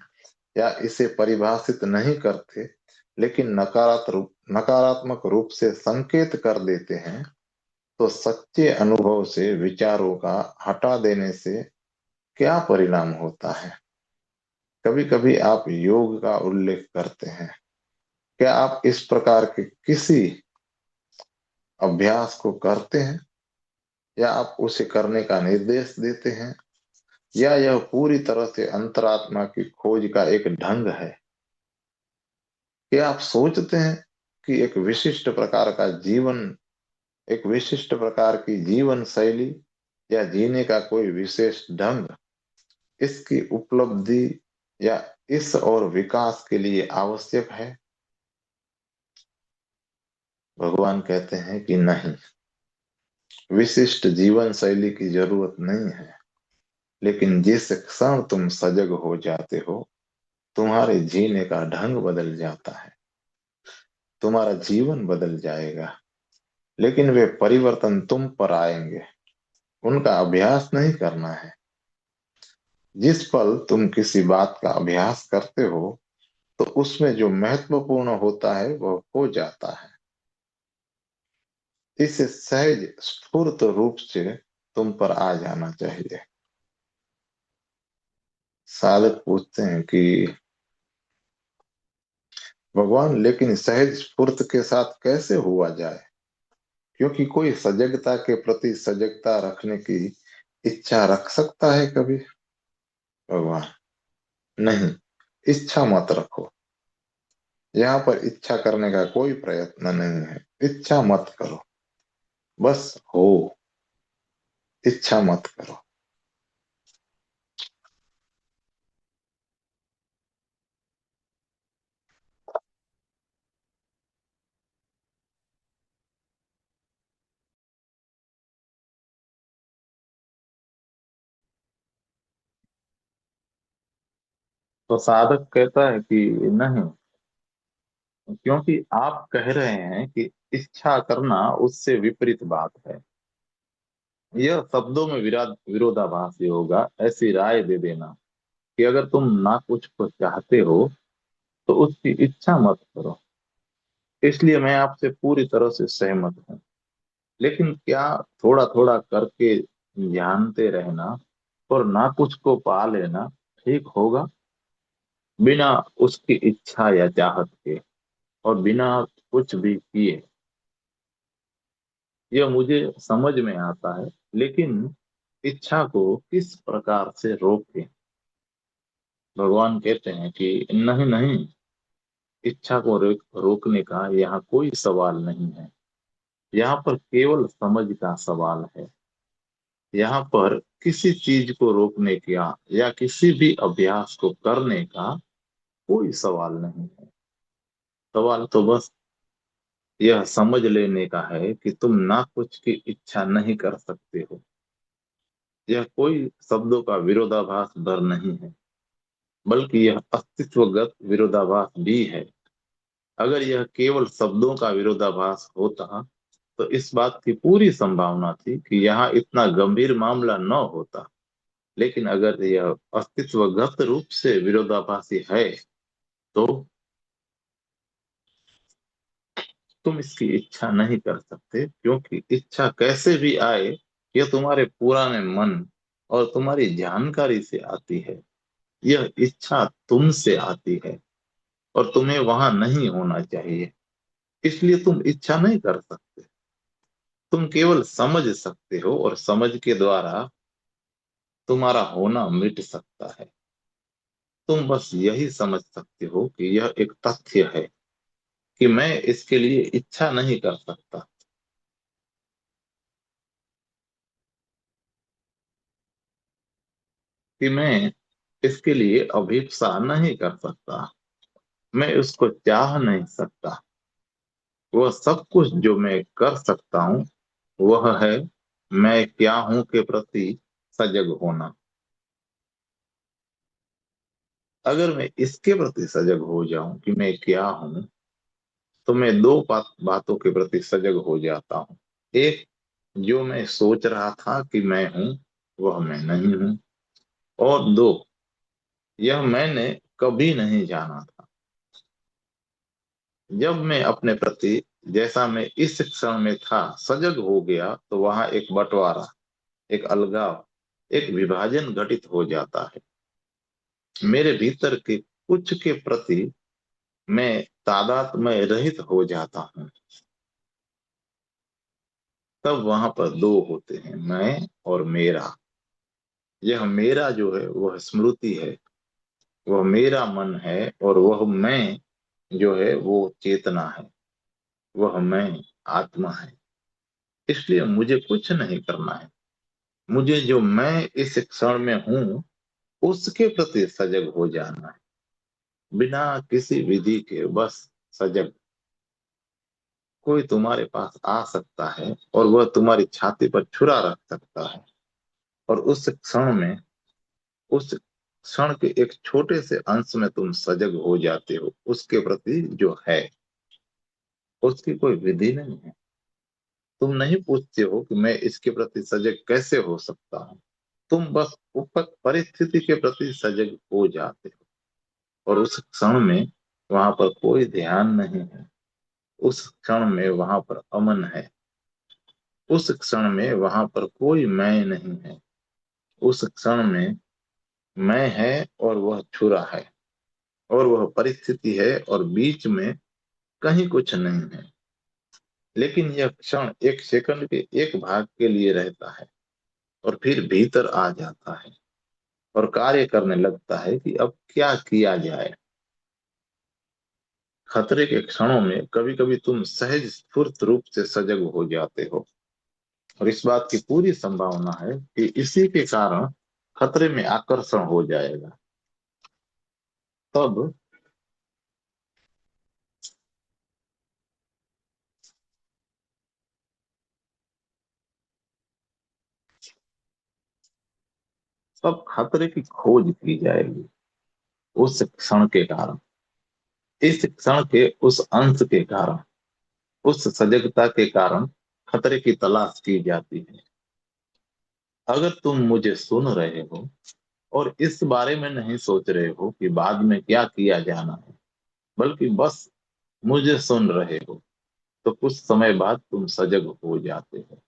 S1: या इसे परिभाषित नहीं करते, लेकिन नकारात्मक रूप से संकेत कर देते हैं, तो सच्चे अनुभव से विचारों का हटा देने से क्या परिणाम होता है। कभी कभी आप योग का उल्लेख करते हैं। क्या आप इस प्रकार के किसी अभ्यास को करते हैं, या आप उसे करने का निर्देश देते हैं, या यह पूरी तरह से अंतरात्मा की खोज का एक ढंग है? क्या आप सोचते हैं कि एक विशिष्ट प्रकार की जीवन शैली या जीने का कोई विशेष ढंग इसकी उपलब्धि या इस और विकास के लिए आवश्यक है? भगवान कहते हैं कि नहीं, विशिष्ट जीवन शैली की जरूरत नहीं है। लेकिन जिस क्षण तुम सजग हो जाते हो, तुम्हारे जीने का ढंग बदल जाता है, तुम्हारा जीवन बदल जाएगा। लेकिन वे परिवर्तन तुम पर आएंगे, उनका अभ्यास नहीं करना है। जिस पल तुम किसी बात का अभ्यास करते हो, तो उसमें जो महत्वपूर्ण होता है वह हो जाता है। इसे सहज स्फूर्त रूप से तुम पर आ जाना चाहिए। साधक पूछते हैं कि भगवान, लेकिन सहज स्फूर्त के साथ कैसे हुआ जाए? क्योंकि कोई सजगता के प्रति सजगता रखने की इच्छा रख सकता है कभी? भगवान, नहीं, इच्छा मत रखो। यहाँ पर इच्छा करने का कोई प्रयत्न नहीं है। इच्छा मत करो, बस हो। इच्छा मत करो। तो साधक कहता है कि नहीं, क्योंकि आप कह रहे हैं कि इच्छा करना उससे विपरीत बात है। यह शब्दों में विरोधाभासी होगा ऐसी राय दे देना कि अगर तुम ना कुछ को चाहते हो तो उसकी इच्छा मत करो। इसलिए मैं आपसे पूरी तरह से सहमत हूँ। लेकिन क्या थोड़ा थोड़ा करके जानते रहना और ना कुछ को पा लेना ठीक होगा? बिना उसकी इच्छा या चाहत के और बिना कुछ भी किए? यह मुझे समझ में आता है, लेकिन इच्छा को किस प्रकार से रोकें? भगवान कहते हैं कि नहीं नहीं, इच्छा को रोकने का यहाँ कोई सवाल नहीं है। यहाँ पर केवल समझ का सवाल है। यहाँ पर किसी चीज को रोकने का या किसी भी अभ्यास को करने का कोई सवाल नहीं है। सवाल तो बस यह समझ लेने का है कि तुम ना कुछ की इच्छा नहीं कर सकते हो। यह कोई शब्दों का विरोधाभास भर नहीं है, बल्कि यह अस्तित्वगत विरोधाभास भी है। अगर यह केवल शब्दों का विरोधाभास होता तो इस बात की पूरी संभावना थी कि यहाँ इतना गंभीर मामला न होता। लेकिन अगर यह अस्तित्वगत रूप से विरोधाभासी है, तो तुम इसकी इच्छा नहीं कर सकते, क्योंकि इच्छा कैसे भी आए, यह तुम्हारे पुराने मन और तुम्हारी जानकारी से आती है। यह इच्छा तुमसे आती है और तुम्हें वहां नहीं होना चाहिए। इसलिए तुम इच्छा नहीं कर सकते। तुम केवल समझ सकते हो और समझ के द्वारा तुम्हारा होना मिट सकता है। तुम बस यही समझ सकते हो कि यह एक तथ्य है कि मैं इसके लिए इच्छा नहीं कर सकता, कि मैं इसके लिए अभिप्सा नहीं कर सकता, मैं उसको चाह नहीं सकता। वह सब कुछ जो मैं कर सकता हूँ वह है मैं क्या हूं के प्रति सजग होना। अगर मैं इसके प्रति सजग हो जाऊं कि मैं क्या हूं, तो मैं दो बातों के प्रति सजग हो जाता हूँ। एक, जो मैं सोच रहा था कि मैं हूं वह मैं नहीं हूं। और दो, यह मैंने कभी नहीं जाना था। जब मैं अपने प्रति, जैसा मैं इस क्षण में था, सजग हो गया, तो वहां एक बंटवारा, एक अलगाव, एक विभाजन घटित हो जाता है। मेरे भीतर के कुछ के प्रति मैं तादात्म्य में रहित हो जाता हूँ। तब वहां पर दो होते हैं, मैं और मेरा। यह मेरा जो है वह स्मृति है, वह मेरा मन है, और वह मैं जो है वो चेतना है, वह मैं आत्मा है। इसलिए मुझे कुछ नहीं करना है। मुझे जो मैं इस क्षण में हूं उसके प्रति सजग हो जाना है, बिना किसी विधि के, बस सजग। कोई तुम्हारे पास आ सकता है और वह तुम्हारी छाती पर छुरा रख सकता है, और उस क्षण के एक छोटे से अंश में तुम सजग हो जाते हो उसके प्रति जो है। उसकी कोई विधि नहीं है। तुम नहीं पूछते हो कि मैं इसके प्रति सजग कैसे हो सकता हूँ। तुम बस परिस्थिति के प्रति सजग हो जाते हो, और उस क्षण में वहां पर कोई ध्यान नहीं है। उस क्षण में वहां पर अमन है। उस क्षण में वहां पर कोई मैं नहीं है। उस क्षण में मैं है और वह छुरा है, और वह परिस्थिति है, और बीच में कहीं कुछ नहीं है। लेकिन यह क्षण एक सेकंड के एक भाग के लिए रहता है, और फिर भीतर आ जाता है और कार्य करने लगता है कि अब क्या किया जाए। खतरे के क्षणों में कभी कभी तुम सहज स्फूर्त रूप से सजग हो जाते हो, और इस बात की पूरी संभावना है कि इसी के कारण खतरे में आकर्षण हो जाएगा। तब तब खतरे की खोज की जाएगी उस क्षण के कारण, इस क्षण के उस अंश के कारण, उस सजगता के कारण खतरे की तलाश की जाती है। अगर तुम मुझे सुन रहे हो और इस बारे में नहीं सोच रहे हो कि बाद में क्या किया जाना है, बल्कि बस मुझे सुन रहे हो, तो कुछ समय बाद तुम सजग हो जाते हो।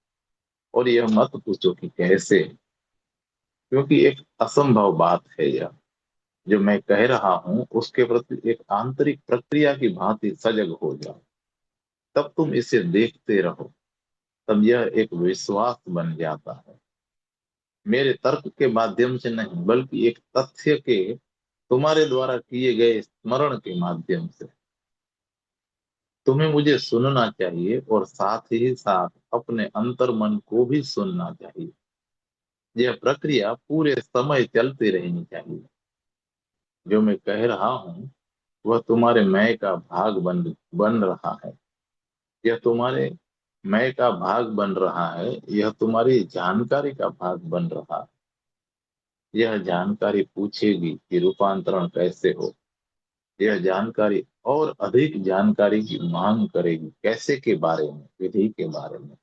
S1: और यह मत पूछो कि कैसे, क्योंकि एक असंभव बात है यह। जो मैं कह रहा हूं उसके प्रति एक आंतरिक प्रक्रिया की भांति सजग हो जाओ। तब तुम इसे देखते रहो। तब यह एक विश्वास बन जाता है, मेरे तर्क के माध्यम से नहीं, बल्कि एक तथ्य के, तुम्हारे द्वारा किए गए स्मरण के माध्यम से। तुम्हें मुझे सुनना चाहिए, और साथ ही साथ अपने अंतर मन को भी सुनना चाहिए। यह प्रक्रिया पूरे समय चलती रहनी चाहिए। जो मैं कह रहा हूँ वह तुम्हारे मैं का भाग बन बन रहा है। यह तुम्हारे मैं का भाग बन रहा है। यह तुम्हारी जानकारी का भाग बन रहा है। यह जानकारी पूछेगी कि रूपांतरण कैसे हो। यह जानकारी और अधिक जानकारी की मांग करेगी, कैसे के बारे में, विधि के बारे में।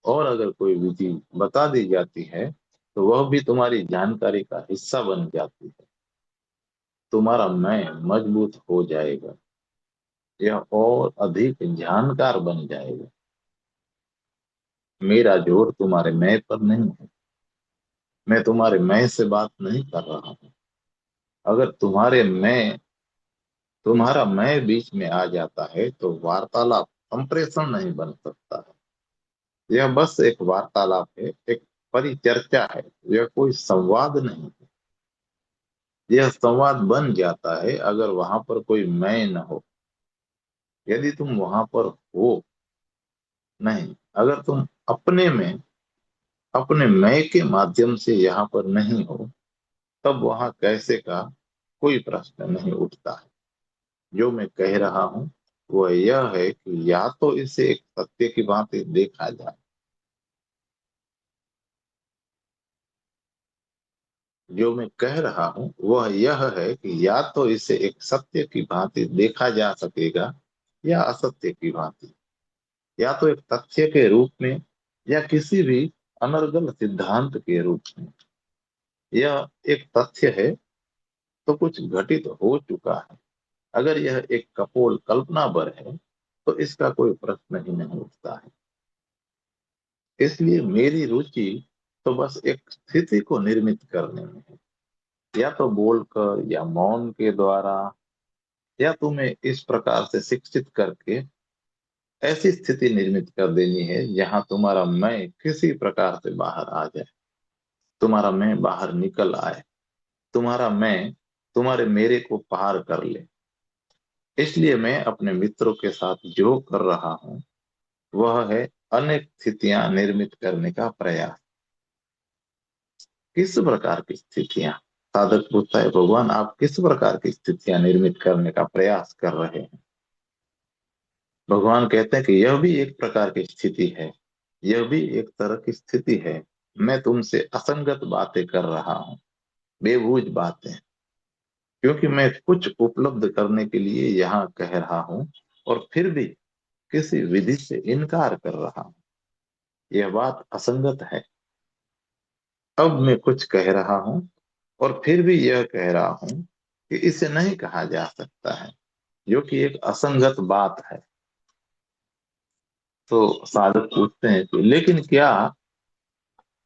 S1: और अगर कोई विधि बता दी जाती है तो वह भी तुम्हारी जानकारी का हिस्सा बन जाती है। तुम्हारा मैं मजबूत हो जाएगा। यह और अधिक जानकार बन जाएगा। मेरा जोर तुम्हारे मैं पर नहीं है। मैं तुम्हारे मैं से बात नहीं कर रहा हूँ। अगर तुम्हारा मैं बीच में आ जाता है तो वार्तालाप संप्रेषण नहीं बन सकता है। यह बस एक वार्तालाप है, एक परिचर्चा है। यह कोई संवाद नहीं है। यह संवाद बन जाता है अगर वहां पर कोई मैं न हो। यदि तुम वहां पर हो नहीं, अगर तुम अपने मैं के माध्यम से यहाँ पर नहीं हो, तब वहां कैसे का कोई प्रश्न नहीं उठता है। जो मैं कह रहा हूं वह यह है कि या तो इसे एक सत्य की भांति देखा जाए। जो मैं कह रहा हूं वह यह है कि या तो इसे एक सत्य की भांति देखा जा सकेगा, या असत्य की भांति। या तो एक तथ्य के रूप में, या किसी भी अनर्गल सिद्धांत के रूप में। यह एक तथ्य है तो कुछ घटित हो चुका है। अगर यह एक कपोल कल्पना पर है तो इसका कोई प्रश्न ही नहीं उठता है। इसलिए मेरी रुचि तो बस एक स्थिति को निर्मित करने में है, या तो बोलकर या मौन के द्वारा, या तुम्हें इस प्रकार से शिक्षित करके ऐसी स्थिति निर्मित कर देनी है जहां तुम्हारा मैं किसी प्रकार से बाहर आ जाए। तुम्हारा मैं बाहर निकल आए। तुम्हारा मैं तुम्हारे मेरे को पार कर ले। इसलिए मैं अपने मित्रों के साथ जो कर रहा हूं वह है अनेक स्थितियां निर्मित करने का प्रयास। किस प्रकार की स्थितियां? साधक पूछता है, भगवान आप किस प्रकार की स्थितियां निर्मित करने का प्रयास कर रहे हैं? भगवान कहते हैं कि यह भी एक प्रकार की स्थिति है, यह भी एक तरह की स्थिति है। मैं तुमसे असंगत बातें कर रहा हूँ, बेबूझ बातें, क्योंकि मैं कुछ उपलब्ध करने के लिए यहाँ कह रहा हूँ और फिर भी किसी विधि से इनकार कर रहा हूँ। यह बात असंगत है। अब मैं कुछ कह रहा हूँ और फिर भी यह कह रहा हूँ कि इसे नहीं कहा जा सकता है, जो कि एक असंगत बात है। तो साधक पूछते हैं कि लेकिन क्या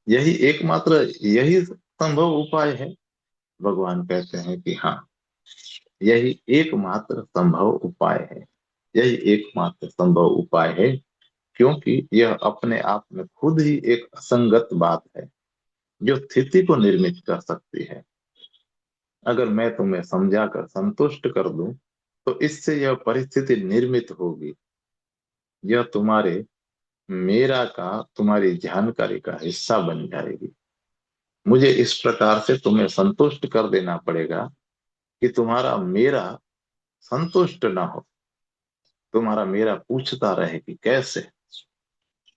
S1: यही एकमात्र, यही संभव उपाय है? भगवान कहते हैं कि हाँ, यही एकमात्र संभव उपाय है। यही एकमात्र संभव उपाय है, क्योंकि यह अपने आप में खुद ही एक असंगत बात है जो स्थिति को निर्मित कर सकती है। अगर मैं तुम्हें समझा कर संतुष्ट कर दूं तो इससे यह परिस्थिति निर्मित होगी। यह तुम्हारी जानकारी का हिस्सा बन जाएगी। मुझे इस प्रकार से तुम्हें संतुष्ट कर देना पड़ेगा कि तुम्हारा मेरा संतुष्ट ना हो, तुम्हारा मेरा पूछता रहे कि कैसे,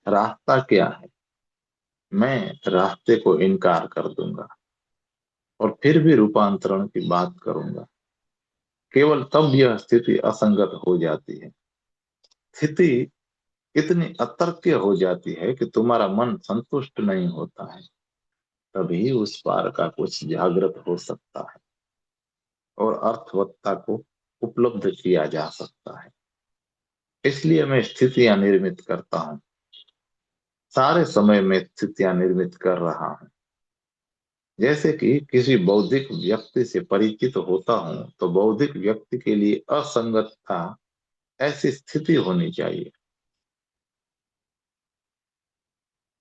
S1: रास्ता क्या है। मैं रास्ते को इनकार कर दूंगा और फिर भी रूपांतरण की बात करूंगा। केवल तब यह स्थिति असंगत हो जाती है। स्थिति इतनी अतर्क्य हो जाती है कि तुम्हारा मन संतुष्ट नहीं होता है। तभी उस पार का कुछ जागृत हो सकता है और अर्थवत्ता को उपलब्ध किया जा सकता है। इसलिए मैं स्थितियां निर्मित करता हूँ। सारे समय में स्थितियां निर्मित कर रहा हूँ। जैसे कि किसी बौद्धिक व्यक्ति से परिचित होता हूँ तो बौद्धिक व्यक्ति के लिए असंगतता ऐसी स्थिति होनी चाहिए।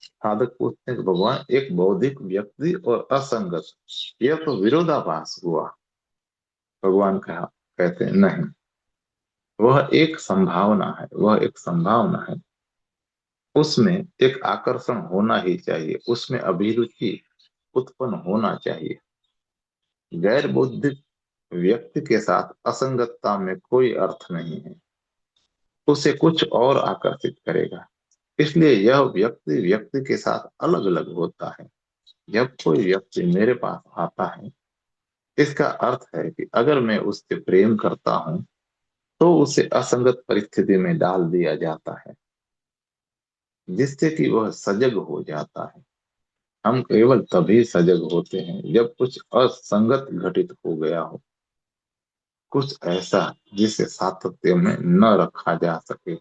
S1: साधक पूछते हैं कि भगवान एक बौद्धिक व्यक्ति और असंगत, यह तो विरोधाभास हुआ। भगवान कहा कहते हैं नहीं, वह एक संभावना है, वह एक संभावना है। उसमें एक आकर्षण होना ही चाहिए, उसमें अभिरुचि उत्पन्न होना चाहिए। गैर बौद्धिक व्यक्ति के साथ असंगतता में कोई अर्थ नहीं है, उसे कुछ और आकर्षित करेगा। इसलिए यह व्यक्ति व्यक्ति के साथ अलग अलग होता है। जब कोई व्यक्ति मेरे पास आता है, इसका अर्थ है कि अगर मैं उससे प्रेम करता हूं तो उसे असंगत परिस्थिति में डाल दिया जाता है, जिससे कि वह सजग हो जाता है। हम केवल तभी सजग होते हैं जब कुछ असंगत घटित हो गया हो, कुछ ऐसा जिसे सातत्य में न रखा जा सके,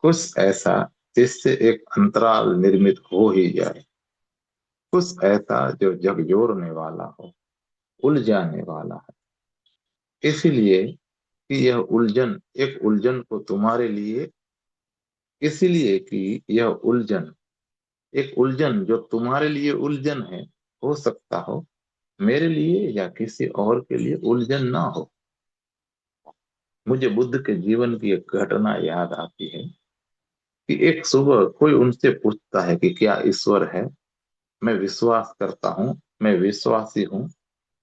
S1: कुछ ऐसा जिससे एक अंतराल निर्मित हो ही जाए, कुछ ऐसा जो झकझोरने वाला हो, उलझाने वाला है। इसीलिए कि यह उलझन एक उलझन को तुम्हारे लिए, इसीलिए कि यह उलझन एक उलझन जो तुम्हारे लिए उलझन है, हो सकता हो मेरे लिए या किसी और के लिए उलझन ना हो। मुझे बुद्ध के जीवन की एक घटना याद आती है कि एक सुबह कोई उनसे पूछता है कि क्या ईश्वर है? मैं विश्वास करता हूँ, मैं विश्वासी हूँ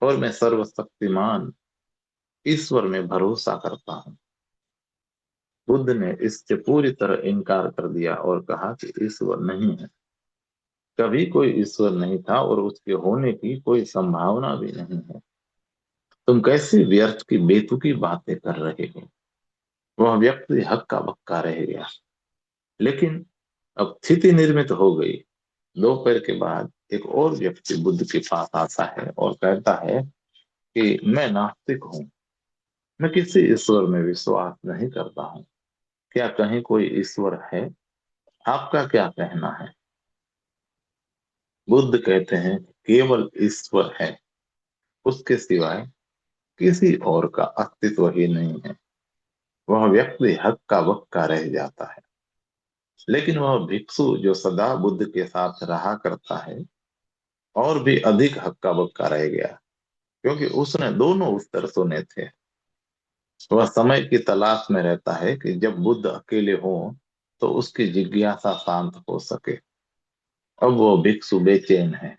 S1: और मैं सर्वशक्तिमान ईश्वर में भरोसा करता हूँ। बुद्ध ने इससे पूरी तरह इनकार कर दिया और कहा कि ईश्वर नहीं है, कभी कोई ईश्वर नहीं था और उसके होने की कोई संभावना भी नहीं है। तुम कैसी व्यर्थ की बेतुकी बातें कर रहे हो। वह व्यक्ति हक्का बक्का रह गया। लेकिन अब स्थिति निर्मित हो गई। दोपहर के बाद एक और व्यक्ति बुद्ध के पास आता है और कहता है कि मैं नास्तिक हूँ, मैं किसी ईश्वर में विश्वास नहीं करता हूँ। क्या कहीं कोई ईश्वर है? आपका क्या कहना है? बुद्ध कहते हैं केवल ईश्वर है, उसके सिवाय किसी और का अस्तित्व ही नहीं है। वह व्यक्ति हक्का बक्का रह जाता है। लेकिन वह भिक्षु जो सदा बुद्ध के साथ रहा करता है और भी अधिक हक्का बक्का रह गया, क्योंकि उसने दोनों उत्तर सुने थे। वह समय की तलाश में रहता है कि जब बुद्ध अकेले हो तो उसकी जिज्ञासा शांत हो सके। अब वो भिक्षु बेचैन है।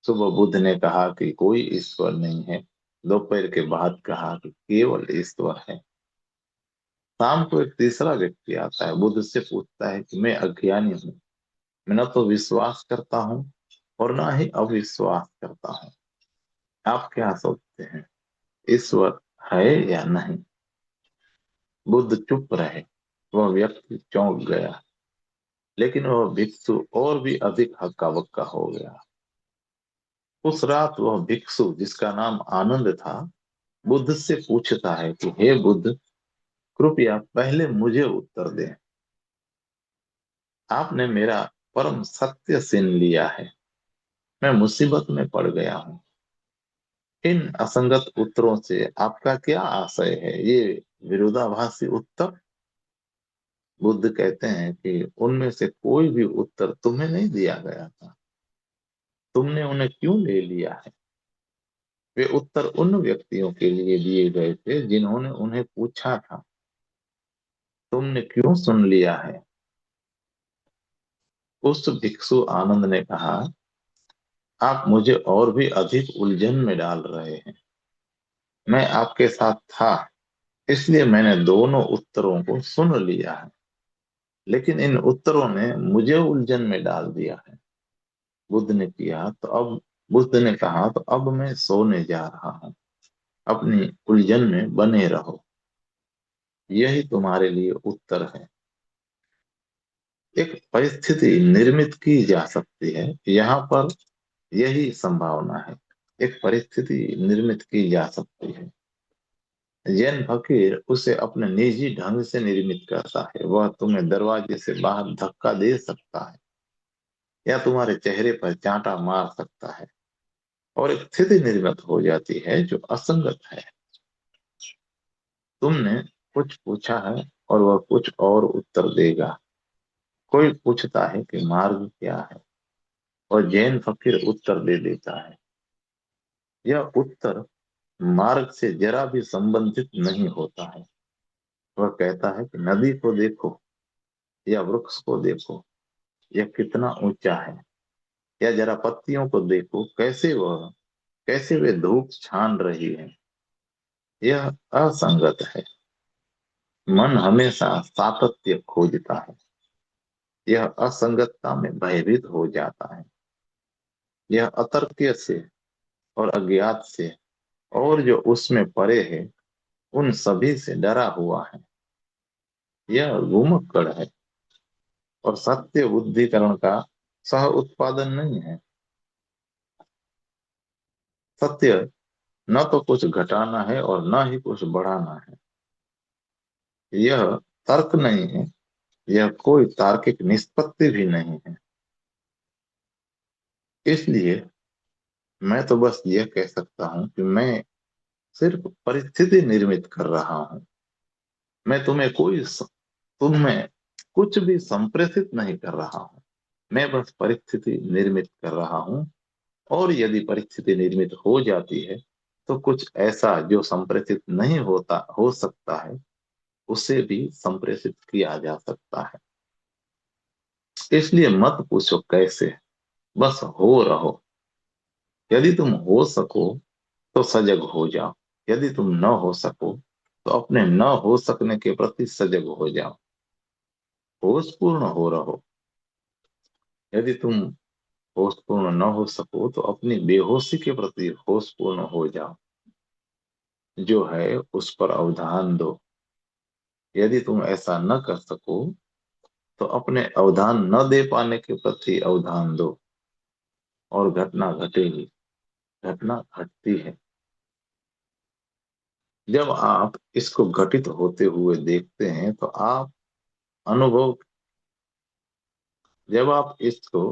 S1: सुबह बुद्ध ने कहा कि कोई ईश्वर नहीं है। दोपहर के बाद कहा कि केवल ईश्वर है। शाम को एक तीसरा व्यक्ति आता है। बुद्ध से पूछता है कि मैं अज्ञानी हूँ। मैं न तो विश्वास करता हूँ और ना ही अविश्वास करता हूँ। आप क्या सोचते हैं, ईश्वर है या नहीं? बुद्ध चुप रहे। वह व्यक्ति चौंक गया, लेकिन वह भिक्षु और भी अधिक हक्का बक्का हो गया। उस रात वह भिक्षु, जिसका नाम आनंद था, बुद्ध से पूछता है कि हे बुद्ध, कृपया पहले मुझे उत्तर दें। आपने मेरा परम सत्य छीन लिया है। मैं मुसीबत में पड़ गया हूँ। इन असंगत उत्तरों से आपका क्या आशय है? ये विरोधाभासी उत्तर। बुद्ध कहते हैं कि उनमें से कोई भी उत्तर तुम्हें नहीं दिया गया था। तुमने उन्हें क्यों ले लिया है? वे उत्तर उन व्यक्तियों के लिए दिए गए थे जिन्होंने उन्हें पूछा था। तुमने क्यों सुन लिया है? उस भिक्षु आनंद ने कहा, आप मुझे और भी अधिक उलझन में डाल रहे हैं। मैं आपके साथ था, इसलिए मैंने दोनों उत्तरों को सुन लिया है, लेकिन इन उत्तरों ने मुझे उलझन में डाल दिया है। बुद्ध ने किया तो अब बुद्ध ने कहा, तो अब मैं सोने जा रहा हूँ। अपनी उलझन में बने रहो। यही तुम्हारे लिए उत्तर है। एक परिस्थिति निर्मित की जा सकती है, यहाँ पर यही संभावना है। एक परिस्थिति निर्मित की जा सकती है। जैन फकीर उसे अपने निजी ढंग से निर्मित करता है। वह तुम्हें दरवाजे से बाहर धक्का दे सकता है या तुम्हारे चेहरे पर चांटा मार सकता है, और एक स्थिति निर्मित हो जाती है जो असंगत है। तुमने कुछ पूछा है और वह कुछ और उत्तर देगा। कोई पूछता है कि मार्ग क्या है, और जैन फकीर उत्तर दे देता है। यह उत्तर मार्ग से जरा भी संबंधित नहीं होता है। वह कहता है कि नदी को देखो या वृक्ष को देखो, यह कितना ऊंचा है, या जरा पत्तियों को देखो, कैसे वे धूप छान रही है। यह असंगत है। मन हमेशा सातत्य खोजता है। यह असंगतता में भयभीत हो जाता है। यह अतर्क्य से और अज्ञात से और जो उसमें परे है उन सभी से डरा हुआ है। यह घुमक्कड़ है और सत्य बुद्धिकरण का सह उत्पादन नहीं है। सत्य न तो कुछ घटाना है और न ही कुछ बढ़ाना है। यह तर्क नहीं है। यह कोई तार्किक निष्पत्ति भी नहीं है। इसलिए मैं तो बस यह कह सकता हूं कि मैं सिर्फ परिस्थिति निर्मित कर रहा हूं। मैं तुम्हें कुछ भी संप्रेषित नहीं कर रहा हूं। मैं बस परिस्थिति निर्मित कर रहा हूं, और यदि परिस्थिति निर्मित हो जाती है तो कुछ ऐसा जो संप्रेषित नहीं होता हो सकता है, उसे भी संप्रेषित किया जा सकता है। इसलिए मत पूछो कैसे, बस हो रहो। यदि तुम हो सको तो सजग हो जाओ। यदि तुम न हो सको तो अपने न हो सकने के प्रति सजग हो जाओ। होशपूर्ण हो रहो। यदि तुम होशपूर्ण न हो सको तो अपनी बेहोशी के प्रति होशपूर्ण हो जाओ। जो है उस पर अवधान दो। यदि तुम ऐसा न कर सको तो अपने अवधान न दे पाने के प्रति अवधान दो, और घटना घटेगी। घटना घटती है। जब आप इसको घटित होते हुए देखते हैं तो आप अनुभव जब आप इसको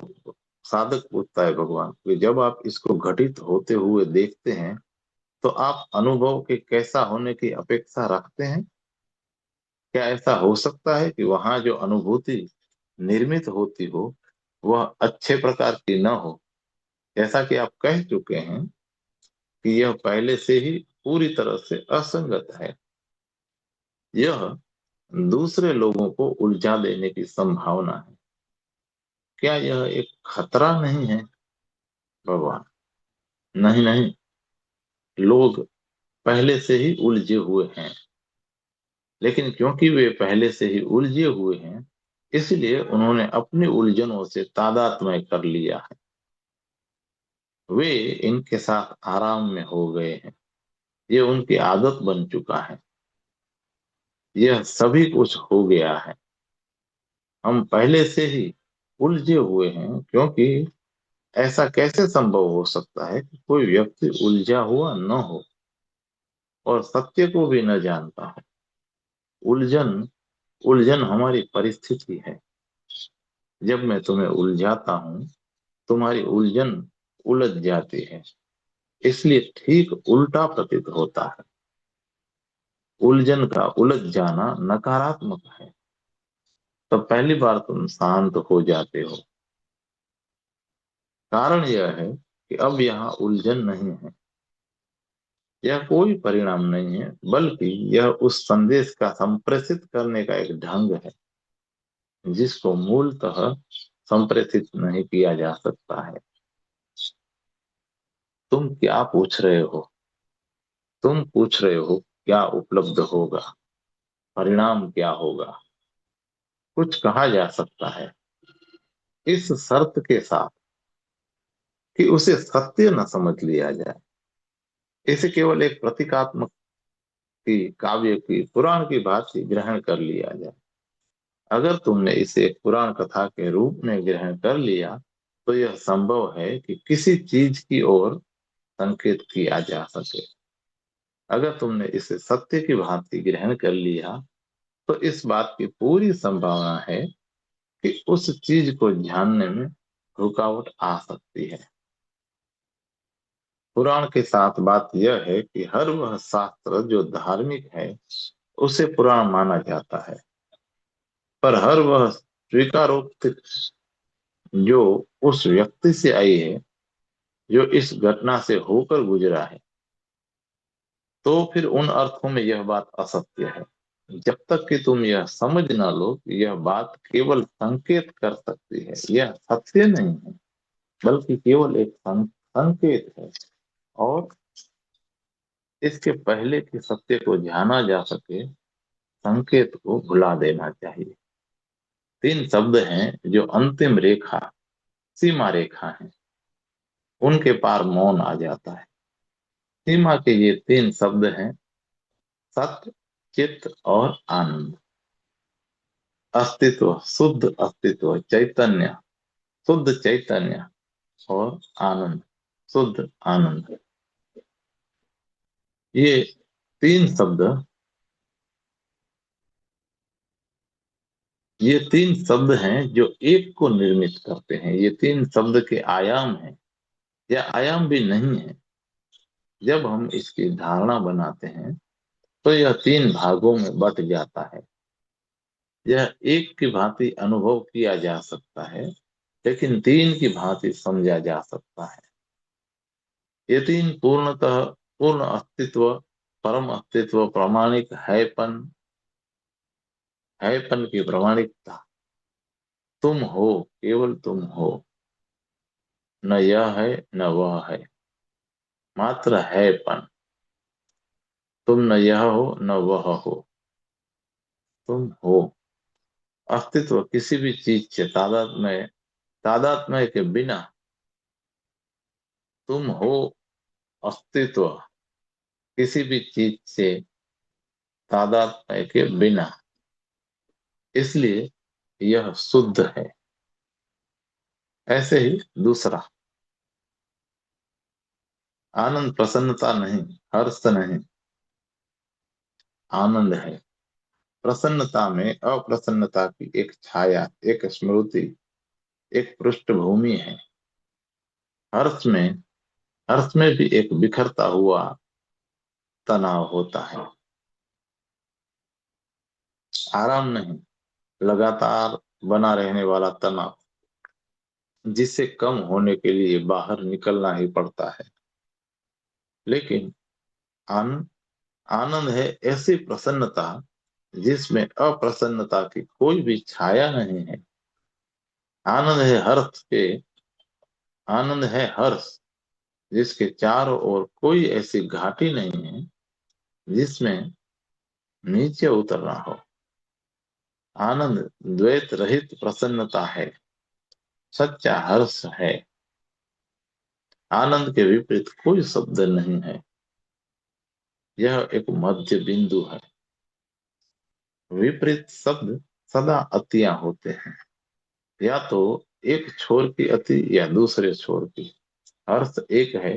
S1: साधक पूछता है भगवान कि जब आप इसको घटित होते हुए देखते हैं तो आप अनुभव के कैसा होने की अपेक्षा रखते हैं? क्या ऐसा हो सकता है कि वहां जो अनुभूति निर्मित होती हो वह अच्छे प्रकार की न हो? जैसा कि आप कह चुके हैं कि यह पहले से ही पूरी तरह से असंगत है। यह दूसरे लोगों को उलझा देने की संभावना है। क्या यह एक खतरा नहीं है भगवान? नहीं नहीं, लोग पहले से ही उलझे हुए हैं, लेकिन क्योंकि वे पहले से ही उलझे हुए हैं, इसलिए उन्होंने अपनी उलझनों से तादात्म्य कर लिया है। वे इनके साथ आराम में हो गए हैं। ये उनकी आदत बन चुका है। यह सभी कुछ हो गया है। हम पहले से ही उलझे हुए हैं, क्योंकि ऐसा कैसे संभव हो सकता है कि कोई व्यक्ति उलझा हुआ न हो और सत्य को भी न जानता हो। उलझन उलझन हमारी परिस्थिति है। जब मैं तुम्हें उलझाता हूँ, तुम्हारी उलझन उलझ जाती है, इसलिए ठीक उल्टा प्रतीत होता है। उलझन का उलझ जाना नकारात्मक है। तो पहली बार तुम शांत हो जाते हो। कारण यह है कि अब यहाँ उलझन नहीं है। यह कोई परिणाम नहीं है, बल्कि यह उस संदेश का संप्रेषित करने का एक ढंग है जिसको मूलतः संप्रेषित नहीं किया जा सकता है। तुम क्या पूछ रहे हो? तुम पूछ रहे हो क्या उपलब्ध होगा, परिणाम क्या होगा। कुछ कहा जा सकता है, इस शर्त के साथ कि उसे सत्य न समझ लिया जाए। इसे केवल एक प्रतीकात्मक की, काव्य की, पुराण की भांति ग्रहण कर लिया जाए। अगर तुमने इसे एक पुराण कथा के रूप में ग्रहण कर लिया, तो यह संभव है कि किसी चीज की ओर संकेत किया जा सके। अगर तुमने इसे सत्य की भांति ग्रहण कर लिया, तो इस बात की पूरी संभावना है कि उस चीज को जानने में रुकावट आ सकती है। पुराण के साथ बात यह है कि हर वह शास्त्र जो धार्मिक है, उसे पुराण माना जाता है। पर हर वह स्वीकारोक्ति जो उस व्यक्ति से आई है, जो इस घटना से होकर गुजरा है, तो फिर उन अर्थों में यह बात असत्य है। जब तक कि तुम यह समझ ना लो कि यह बात केवल संकेत कर सकती है, यह सत्य नहीं है, बल्कि केवल एक संकेत है। और इसके पहले कि सत्य को जाना जा सके, संकेत को भुला देना चाहिए। तीन शब्द हैं जो अंतिम रेखा, सीमा रेखा है, उनके पार मौन आ जाता है। सीमा के ये तीन शब्द हैं: सत्य, चित्त और आनंद। अस्तित्व, शुद्ध अस्तित्व, चैतन्य, शुद्ध चैतन्य और आनंद, शुद्ध आनंद। ये तीन शब्द ये तीन शब्द हैं जो एक को निर्मित करते हैं। ये तीन शब्द के आयाम हैं, या आयाम भी नहीं है। जब हम इसकी धारणा बनाते हैं, तो यह तीन भागों में बट जाता है। यह एक की भांति अनुभव किया जा सकता है, लेकिन तीन की भांति समझा जा सकता है। ये तीन पूर्णतः, पूर्ण अस्तित्व, परम अस्तित्व, प्रामाणिक हैपन, हैपन की प्रामाणिकता। तुम हो, केवल तुम हो। न यह है न वह है, मात्र हैपन। तुम न यह हो न वह हो, तुम हो। अस्तित्व किसी भी चीज से तादात्म्य के बिना। तुम हो अस्तित्व किसी भी चीज से तादात्म्य के बिना, इसलिए यह शुद्ध है। ऐसे ही दूसरा, आनंद प्रसन्नता नहीं, हर्ष नहीं, आनंद है। प्रसन्नता में अप्रसन्नता की एक छाया, एक स्मृति, एक पृष्ठभूमि है। हर्ष में हर्ष में भी एक बिखरता हुआ तनाव होता है। आराम नहीं, लगातार बना रहने वाला तनाव, जिससे कम होने के लिए बाहर निकलना ही पड़ता है। लेकिन आनंद आनंद है ऐसी प्रसन्नता जिसमें अप्रसन्नता की कोई भी छाया नहीं है। आनंद है हर्ष के आनंद है हर्ष जिसके चारों ओर कोई ऐसी घाटी नहीं है जिसमें नीचे उतरना हो। आनंद द्वैत रहित प्रसन्नता है, सच्चा हर्ष है। आनंद के विपरीत कोई शब्द नहीं है। यह एक मध्य बिंदु है। विपरीत शब्द सदा अतियां होते हैं, या तो एक छोर की अति या दूसरे छोर की। हर्ष एक है,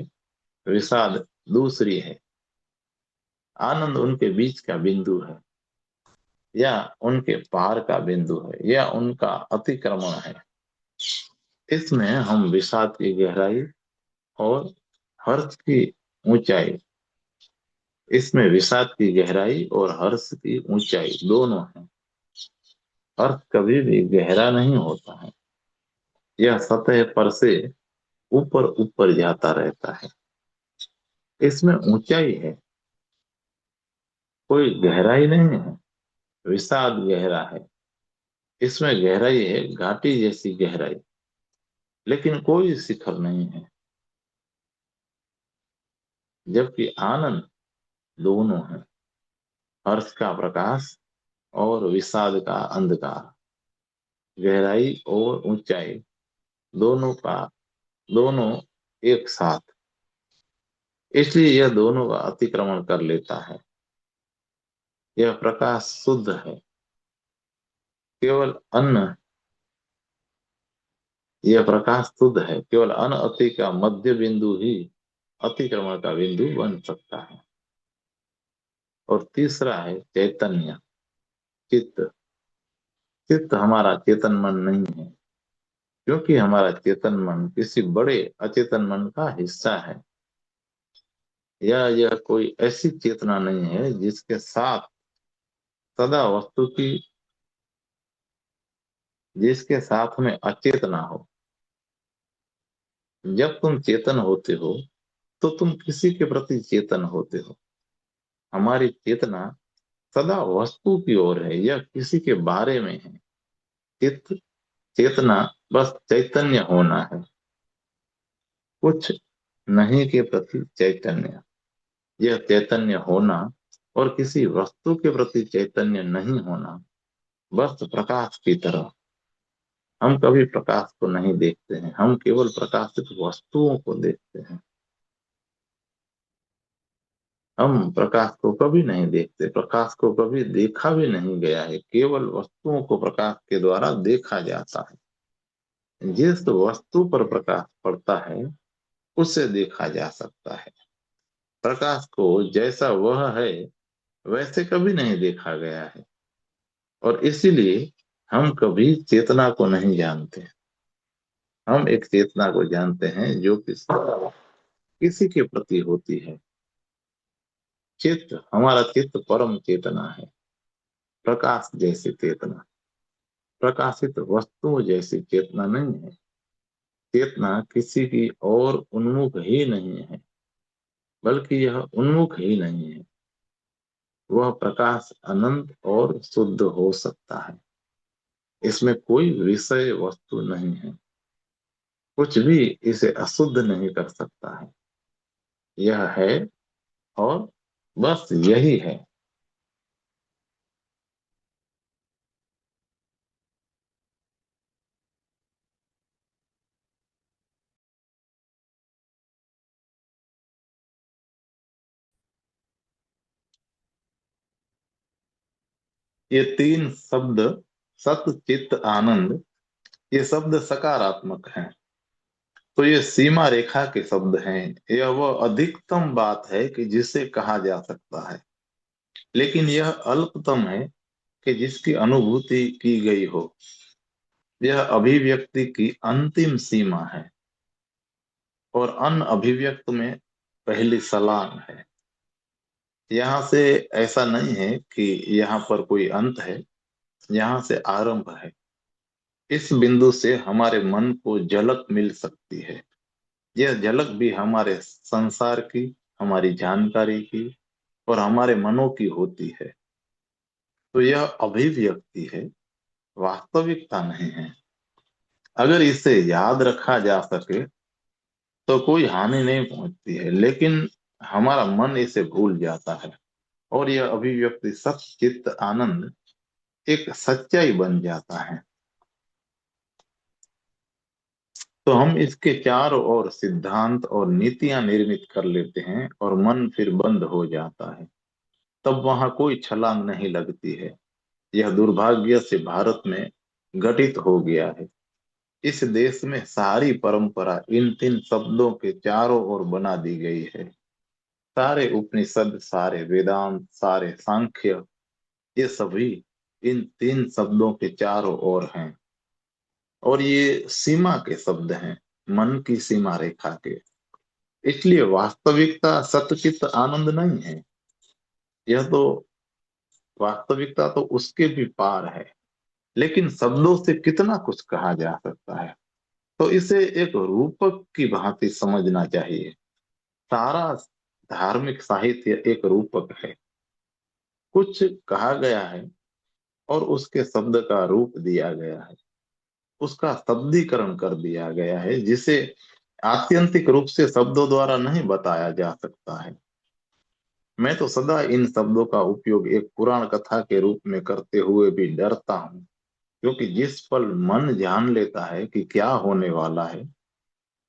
S1: विषाद दूसरी है। आनंद उनके बीच का बिंदु है, या उनके पार का बिंदु है, या उनका अतिक्रमण है। इसमें हम विषाद की गहराई और हर्ष की ऊंचाई इसमें विषाद की गहराई और हर्ष की ऊंचाई दोनों हैं। अर्थ कभी भी गहरा नहीं होता है। यह सतह पर से ऊपर ऊपर जाता रहता है। इसमें ऊंचाई है, कोई गहराई नहीं है। विषाद गहरा है, इसमें गहराई है, घाटी जैसी गहराई, लेकिन कोई शिखर नहीं है। जबकि आनंद दोनों है, हर्ष का प्रकाश और विषाद का अंधकार, गहराई और ऊंचाई दोनों एक साथ। इसलिए यह दोनों का अतिक्रमण कर लेता है। यह प्रकाश शुद्ध है, केवल अन्न यह प्रकाश शुद्ध है, केवल अन अति का मध्य बिंदु ही अतिक्रमण का बिंदु बन सकता है। और तीसरा है चैतन्य, चित्त। चित्त हमारा चेतन मन नहीं है, क्योंकि हमारा चेतन मन किसी बड़े अचेतन मन का हिस्सा है। यह कोई ऐसी चेतना नहीं है जिसके साथ सदा वस्तु की जिसके साथ में अचेतना हो। जब तुम चेतन होते हो तो तुम किसी के प्रति चेतन होते हो। हमारी चेतना सदा वस्तु की ओर है, यह किसी के बारे में है। चित्त चेतना बस चैतन्य होना है, कुछ नहीं के प्रति चैतन्य। यह चैतन्य होना और किसी वस्तु के प्रति चैतन्य नहीं होना, बस प्रकाश की तरह। हम कभी प्रकाश को नहीं देखते हैं, हम केवल प्रकाशित वस्तुओं को देखते हैं। हम प्रकाश को कभी नहीं देखते, प्रकाश को कभी देखा भी नहीं गया है, केवल वस्तुओं को प्रकाश के द्वारा देखा जाता है। जिस वस्तु पर प्रकाश पड़ता है उसे देखा जा सकता है। प्रकाश को जैसा वह है वैसे कभी नहीं देखा गया है, और इसीलिए हम कभी चेतना को नहीं जानते। हम एक चेतना को जानते हैं जो कि किसी के प्रति होती है। हमारा चित्त परम चेतना है, प्रकाश जैसी चेतना, प्रकाशित वस्तुओं जैसी चेतना नहीं है। चेतना किसी की और उन्मुख ही नहीं है, बल्कि यह उन्मुख ही नहीं है। वह प्रकाश अनंत और शुद्ध हो सकता है। इसमें कोई विषय वस्तु नहीं है, कुछ भी इसे अशुद्ध नहीं कर सकता है। यह है और बस यही है। ये तीन शब्द, सत चित आनंद, ये शब्द सकारात्मक हैं। तो ये सीमा रेखा के शब्द हैं। यह वह अधिकतम बात है कि जिसे कहा जा सकता है, लेकिन यह अल्पतम है कि जिसकी अनुभूति की गई हो। यह अभिव्यक्ति की अंतिम सीमा है, और अन अभिव्यक्त में पहली छलांग है। यहाँ से ऐसा नहीं है कि यहाँ पर कोई अंत है, यहाँ से आरंभ है। इस बिंदु से हमारे मन को झलक मिल सकती है। यह झलक भी हमारे संसार की, हमारी जानकारी की और हमारे मनों की होती है। तो यह अभिव्यक्ति है, वास्तविकता नहीं है। अगर इसे याद रखा जा सके तो कोई हानि नहीं पहुंचती है, लेकिन हमारा मन इसे भूल जाता है और यह अभिव्यक्ति सत चित्त आनंद एक सच्चाई बन जाता है। तो हम इसके चारों ओर सिद्धांत और नीतियां निर्मित कर लेते हैं और मन फिर बंद हो जाता है। तब वहां कोई छलांग नहीं लगती है। यह दुर्भाग्य से भारत में घटित हो गया है। इस देश में सारी परंपरा इन तीन शब्दों के चारों ओर बना दी गई है। सारे उपनिषद, सारे वेदांत, सारे सांख्य, ये सभी इन तीन शब्दों के चारों ओर हैं। और ये सीमा के शब्द हैं, मन की सीमा रेखा के। इसलिए वास्तविकता सतचित आनंद नहीं है। यह तो वास्तविकता तो उसके भी पार है, लेकिन शब्दों से कितना कुछ कहा जा सकता है। तो इसे एक रूपक की भांति समझना चाहिए। सारा धार्मिक साहित्य एक रूपक है। कुछ कहा गया है और उसके शब्द का रूप दिया गया है, उसका शब्दीकरण कर दिया गया है, जिसे आत्यंतिक रूप से शब्दों द्वारा नहीं बताया जा सकता है। मैं तो सदा इन शब्दों का उपयोग एक पुराण कथा के रूप में करते हुए भी डरता हूँ, क्योंकि जिस पल मन जान लेता है कि क्या होने वाला है,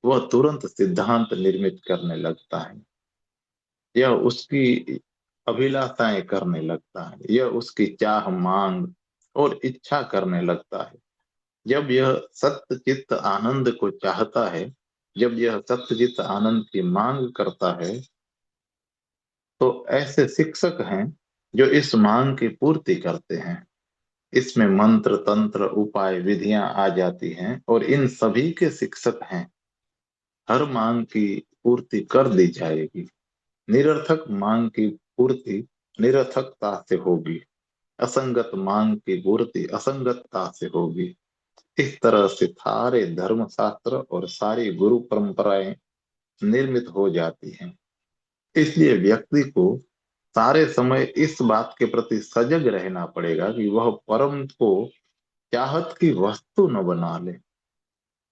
S1: वह तुरंत सिद्धांत निर्मित करने लगता है। यह उसकी अभिलाषाएं करने लगता है, यह उसकी चाह मांग और इच्छा करने लगता है। जब यह सत्य चित्त आनंद को चाहता है, जब यह सत्य चित्त आनंद की मांग करता है, तो ऐसे शिक्षक हैं जो इस मांग की पूर्ति करते हैं। इसमें मंत्र तंत्र उपाय विधियां आ जाती हैं और इन सभी के शिक्षक हैं। हर मांग की पूर्ति कर दी जाएगी। निरर्थक मांग की पूर्ति निरर्थकता से होगी। असंगत मांग की पूर्ति असंगतता से होगी। इस तरह से सारे धर्म शास्त्र और सारी गुरु परंपराएं निर्मित हो जाती हैं। इसलिए व्यक्ति को सारे समय इस बात के प्रति सजग रहना पड़ेगा कि वह परम को चाहत की वस्तु न बना ले,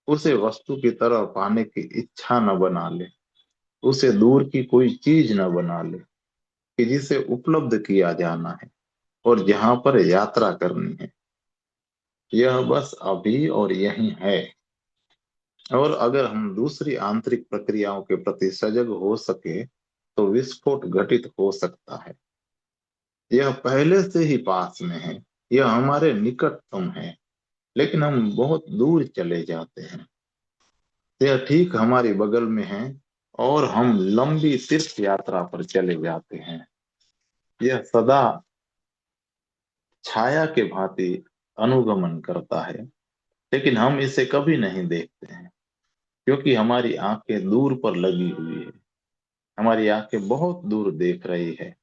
S1: उसे वस्तु की तरह पाने की इच्छा न बना ले, उसे दूर की कोई चीज न बना ले कि जिसे उपलब्ध किया जाना है और जहां पर यात्रा करनी है। यह बस अभी और यही है। और अगर हम दूसरी आंतरिक प्रक्रियाओं के प्रति सजग हो सके तो विस्फोट घटित हो सकता है। यह पहले से ही पास में है, यह हमारे निकटतम है, लेकिन हम बहुत दूर चले जाते हैं। यह ठीक हमारे बगल में है और हम लंबी तीर्थ यात्रा पर चले जाते हैं। यह सदा छाया के भांति अनुगमन करता है, लेकिन हम इसे कभी नहीं देखते हैं, क्योंकि हमारी आंखें दूर पर लगी हुई है। हमारी आंखें बहुत दूर देख रही है।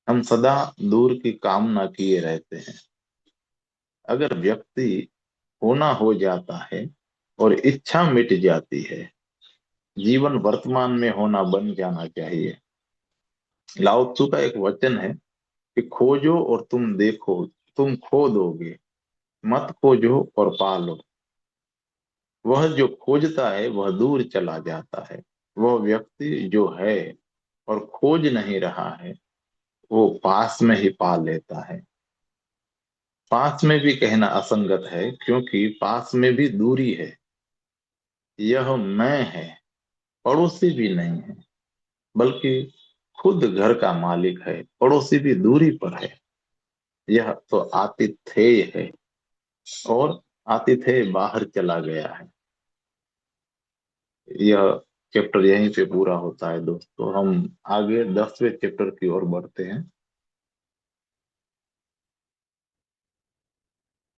S1: हम सदा दूर की कामना किए रहते हैं। अगर व्यक्ति होना हो जाता है और इच्छा मिट जाती है, जीवन वर्तमान में होना बन जाना चाहिए। लाओ त्सु का एक वचन है कि खोजो और तुम देखो, तुम खो दोगे, मत खोजो और पालो। वह जो खोजता है वह दूर चला जाता है। वह व्यक्ति जो है और खोज नहीं रहा है, वो पास में ही पा लेता है। पास में भी कहना असंगत है, क्योंकि पास में भी दूरी है। यह मैं है, पड़ोसी भी नहीं है, बल्कि खुद घर का मालिक है। पड़ोसी भी दूरी पर है। यह तो आतिथेय है और आतिथेय बाहर चला गया है। यह चैप्टर यहीं पे पूरा होता है दोस्तों। हम आगे 10वें चैप्टर की ओर बढ़ते हैं।